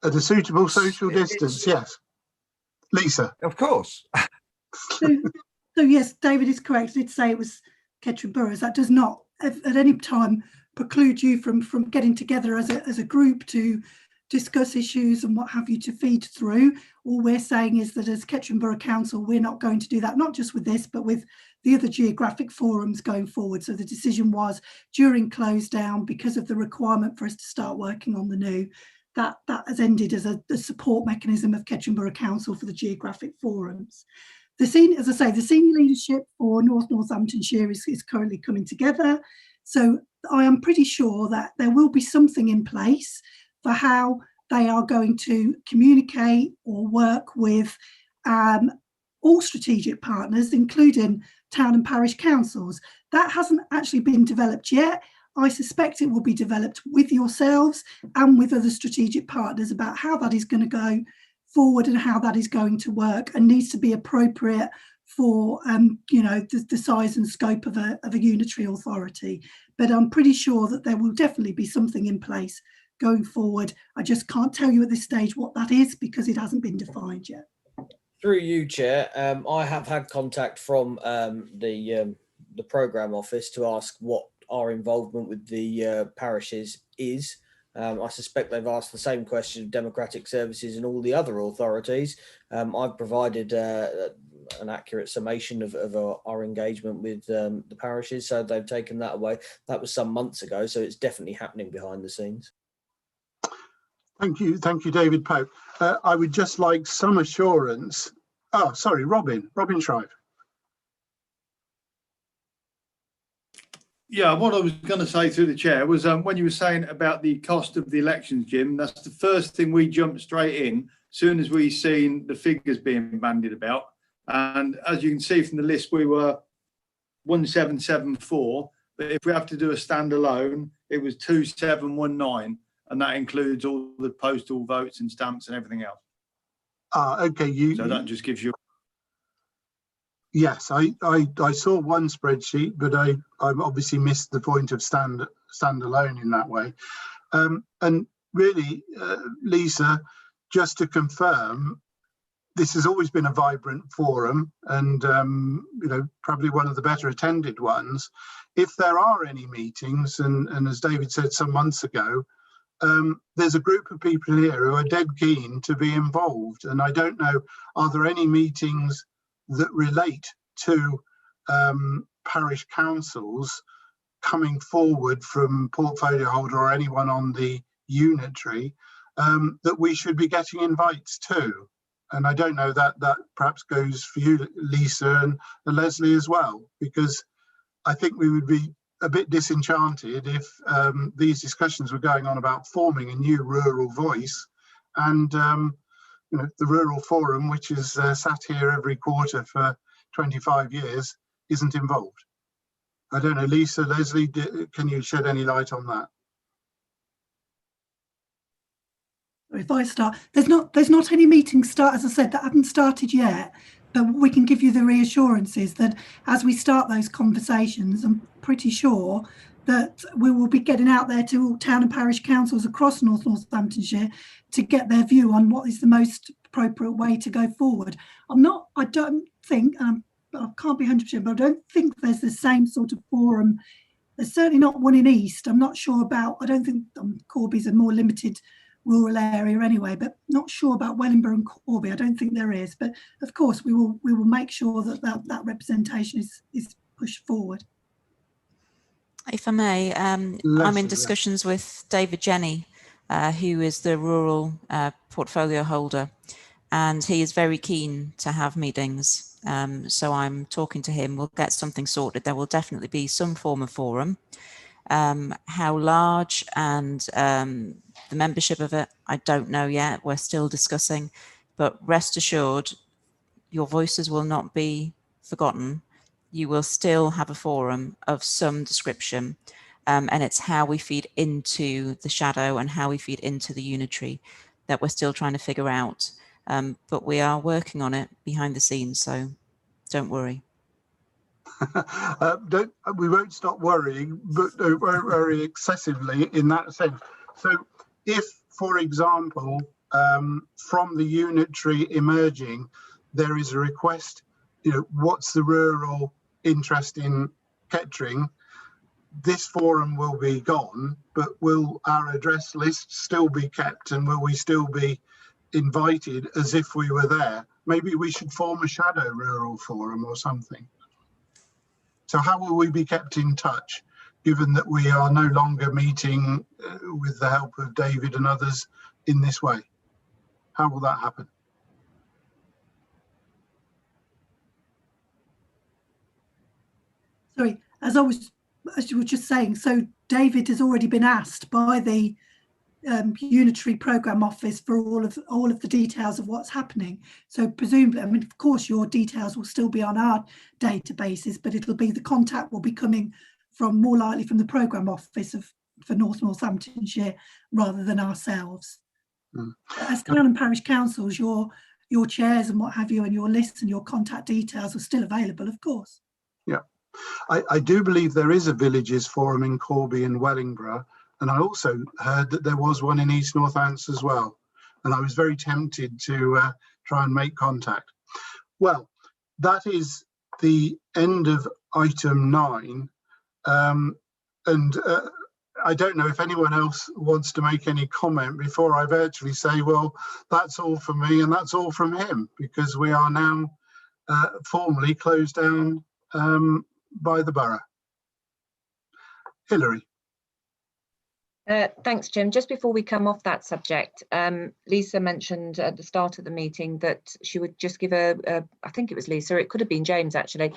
At a suitable social distance, yes. Lisa. Of course. So yes, David is correct. I did say it was Kettering Boroughs. That does not at any time preclude you from getting together as a group to discuss issues and what have you to feed through. All we're saying is that as Kettering Borough Council, we're not going to do that, not just with this, but with the other geographic forums going forward. So the decision was during close down, because of the requirement for us to start working on the new, that has ended as a support mechanism of Kettering Borough Council for the geographic forums. The senior leadership for Northamptonshire is currently coming together. So I am pretty sure that there will be something in place for how they are going to communicate or work with all strategic partners, including town and parish councils. That hasn't actually been developed yet. I suspect it will be developed with yourselves and with other strategic partners about how that is going to go forward and how that is going to work, and needs to be appropriate for the size and scope of a unitary authority. But I'm pretty sure that there will definitely be something in place going forward. I just can't tell you at this stage what that is because it hasn't been defined yet. Through you, Chair, I have had contact from the programme office to ask what our involvement with the parishes is. I suspect they've asked the same question of democratic services and all the other authorities. I've provided an accurate summation of our engagement with the parishes, so they've taken that away. That was some months ago, so it's definitely happening behind the scenes. Thank you, David Pope. I would just like some assurance. Oh, sorry, Robin Shrive. Yeah, what I was going to say through the chair was when you were saying about the cost of the elections, Jim, that's the first thing we jumped straight in as soon as we seen the figures being bandied about. And as you can see from the list, we were 1774, but if we have to do a standalone, it was 2719, and that includes all the postal votes and stamps and everything else. Okay, so that just gives you. Yes, I saw one spreadsheet, but I obviously missed the point of standalone in that way. And really, Lisa, just to confirm, this has always been a vibrant forum and, probably one of the better attended ones. If there are any meetings, and as David said some months ago, there's a group of people here who are dead keen to be involved. And I don't know, are there any meetings that relate to parish councils coming forward from portfolio holder or anyone on the unitary that we should be getting invites to? And I don't know, that perhaps goes for you, Lisa, and Leslie as well, because I think we would be a bit disenchanted if these discussions were going on about forming a new rural voice and the Rural Forum, which is sat here every quarter for 25 years, isn't involved. I don't know, Lisa, Leslie, can you shed any light on that? If I start, there's not any meetings start, as I said, that haven't started yet, but we can give you the reassurances that as we start those conversations, I'm pretty sure that we will be getting out there to all town and parish councils across Northamptonshire to get their view on what is the most appropriate way to go forward. I don't think, I can't be 100%, but I don't think there's the same sort of forum. There's certainly not one in East. I'm not sure about, I don't think Corby's a more limited rural area anyway, but not sure about Wellingborough and Corby. I don't think there is, but of course we will make sure that representation is pushed forward. If I may, I'm in discussions with David Jenny, who is the rural portfolio holder, and he is very keen to have meetings. So I'm talking to him. We'll get something sorted. There will definitely be some form of forum. How large and the membership of it, I don't know yet. We're still discussing, but rest assured, your voices will not be forgotten. You will still have a forum of some description, and it's how we feed into the shadow and how we feed into the unitary that we're still trying to figure out. But we are working on it behind the scenes, so don't worry. We won't stop worrying, but don't worry excessively in that sense. So if, for example, from the unitary emerging, there is a request, what's the rural interest in Kettering, this forum will be gone, but will our address list still be kept, and will we still be invited as if we were there? Maybe we should form a shadow rural forum or something. So how will we be kept in touch, given that we are no longer meeting with the help of David and others in this way? How will that happen? Sorry, as you were just saying, so David has already been asked by the unitary programme office for all of the details of what's happening. So presumably, I mean, of course, your details will still be on our databases, but it'll be the contact will be coming from more likely from the programme office for Northamptonshire rather than ourselves. As town and parish councils, your chairs and what have you, and your lists and your contact details are still available, of course. Yeah, I do believe there is a villages forum in Corby and Wellingborough. And I also heard that there was one in East Northants as well. And I was very tempted to try and make contact. Well, that is the end of item 9. I don't know if anyone else wants to make any comment before I virtually say, well, that's all from me and that's all from him, because we are now formally closed down by the borough. Hilary. Thanks, Jim. Just before we come off that subject, Lisa mentioned at the start of the meeting that she would just give I think it was Lisa, it could have been James actually,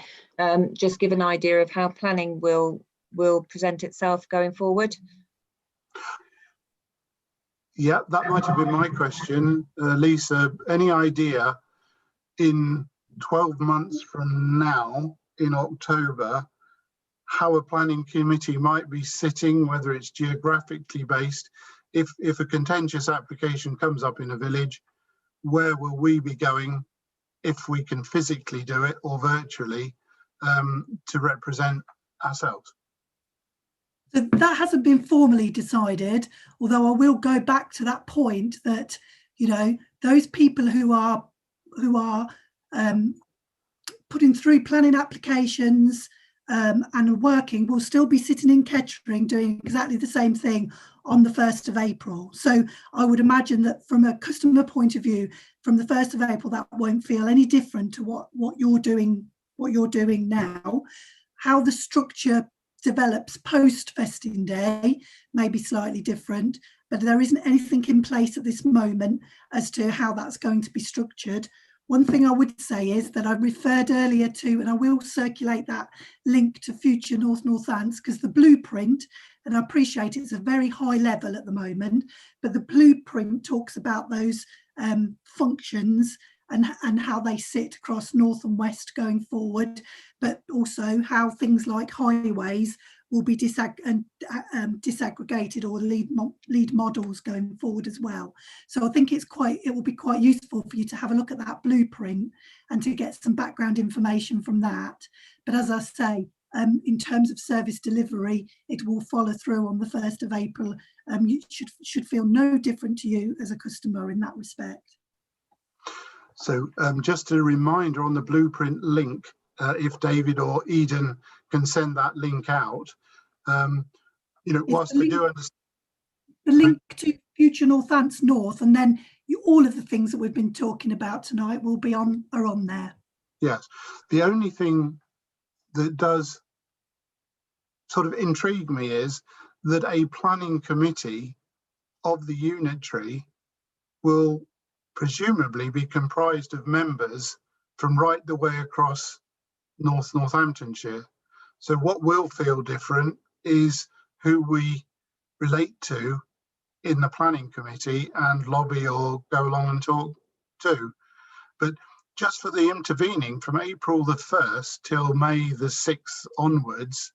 just give an idea of how planning will present itself going forward. Yeah, that might have been my question. Lisa, any idea in 12 months from now, in October, how a planning committee might be sitting, whether it's geographically based? If a contentious application comes up in a village, where will we be going, if we can physically do it or virtually, to represent ourselves? So that hasn't been formally decided, although I will go back to that point that, you know, those people who are putting through planning applications and are working will still be sitting in Kettering doing exactly the same thing on the 1st of April. So I would imagine that from a customer point of view, from the 1st of April, that won't feel any different to what you're doing now. How the structure develops post vesting day may be slightly different, but there isn't anything in place at this moment as to how that's going to be structured. One thing I would say is that I referred earlier to, and I will circulate that link to Future Northants, because the blueprint, and I appreciate it's a very high level at the moment, but the blueprint talks about those functions and how they sit across north and west going forward, but also how things like highways will be disaggregated or lead models going forward as well. So I think it will be quite useful for you to have a look at that blueprint and to get some background information from that. But as I say, in terms of service delivery, it will follow through on the 1st of April. You should feel no different to you as a customer in that respect. So just a reminder on the blueprint link, if David or Eden can send that link out, you know, whilst I do understand. The link to Future Northants North, and then all of the things that we've been talking about tonight will be are on there. Yes, the only thing that does sort of intrigue me is that a planning committee of the unitary will presumably be comprised of members from right the way across Northamptonshire. So what will feel different is who we relate to in the planning committee and lobby or go along and talk to. But just for the intervening from April the 1st till May the 6th onwards,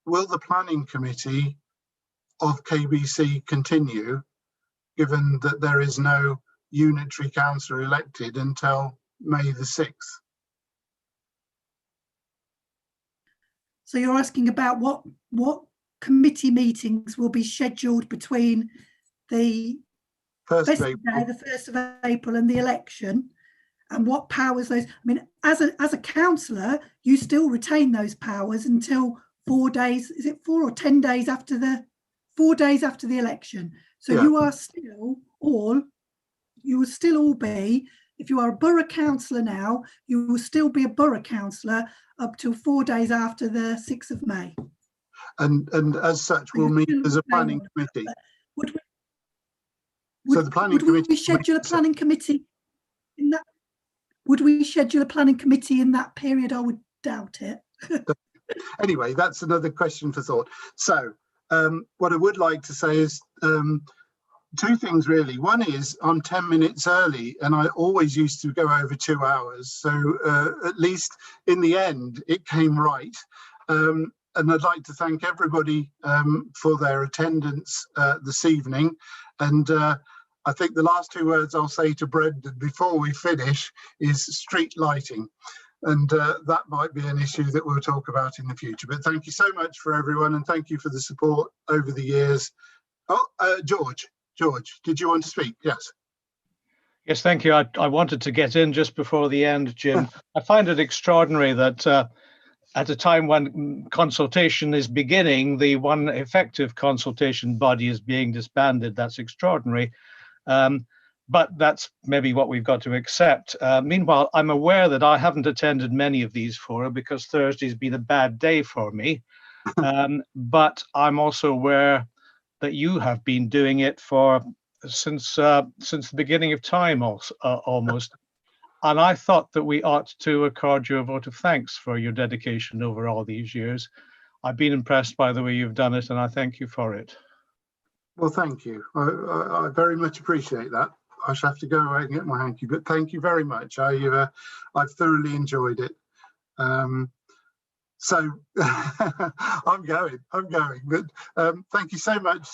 will the planning committee of KBC continue, given that there is no unitary councillor elected until May the 6th? So you're asking about what committee meetings will be scheduled between the 1st of April and the election, and what powers those. I mean, as a councillor, you still retain those powers until 4 days. Is it 4 or 10 days after the 4 days after the election? So yeah. You will still all be, if you are a borough councillor now, you will still be a borough councillor up till 4 days after the 6th of May. And as such, we'll meet as a planning committee. Would we schedule a planning committee in that? Would we schedule a planning committee in that period? I would doubt it. Anyway, that's another question for thought. So what I would like to say is two things really. One is I'm 10 minutes early and I always used to go over 2 hours. So at least in the end, it came right. And I'd like to thank everybody for their attendance this evening. And I think the last 2 words I'll say to Brendan before we finish is street lighting. and that might be an issue that we'll talk about in the future. But thank you so much for everyone, and thank you for the support over the years. Oh, George, did you want to speak? Yes. Yes, thank you. I wanted to get in just before the end, Jim. I find it extraordinary that at a time when consultation is beginning, the one effective consultation body is being disbanded. That's extraordinary. But that's maybe what we've got to accept. Meanwhile, I'm aware that I haven't attended many of these fora because Thursday's been a bad day for me. But I'm also aware that you have been doing it since the beginning of time, almost. And I thought that we ought to accord you a vote of thanks for your dedication over all these years. I've been impressed by the way you've done it, and I thank you for it. Well, thank you. I very much appreciate that. I shall have to go away and get my hanky, but thank you very much. I've thoroughly enjoyed it. So I'm going. But thank you so much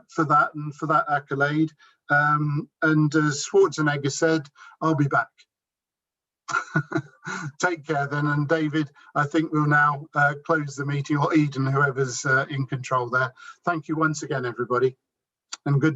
for that and for that accolade. And as Schwarzenegger said, I'll be back. Take care then. And David, I think we'll now close the meeting, or Eden, whoever's in control there. Thank you once again, everybody, and good night.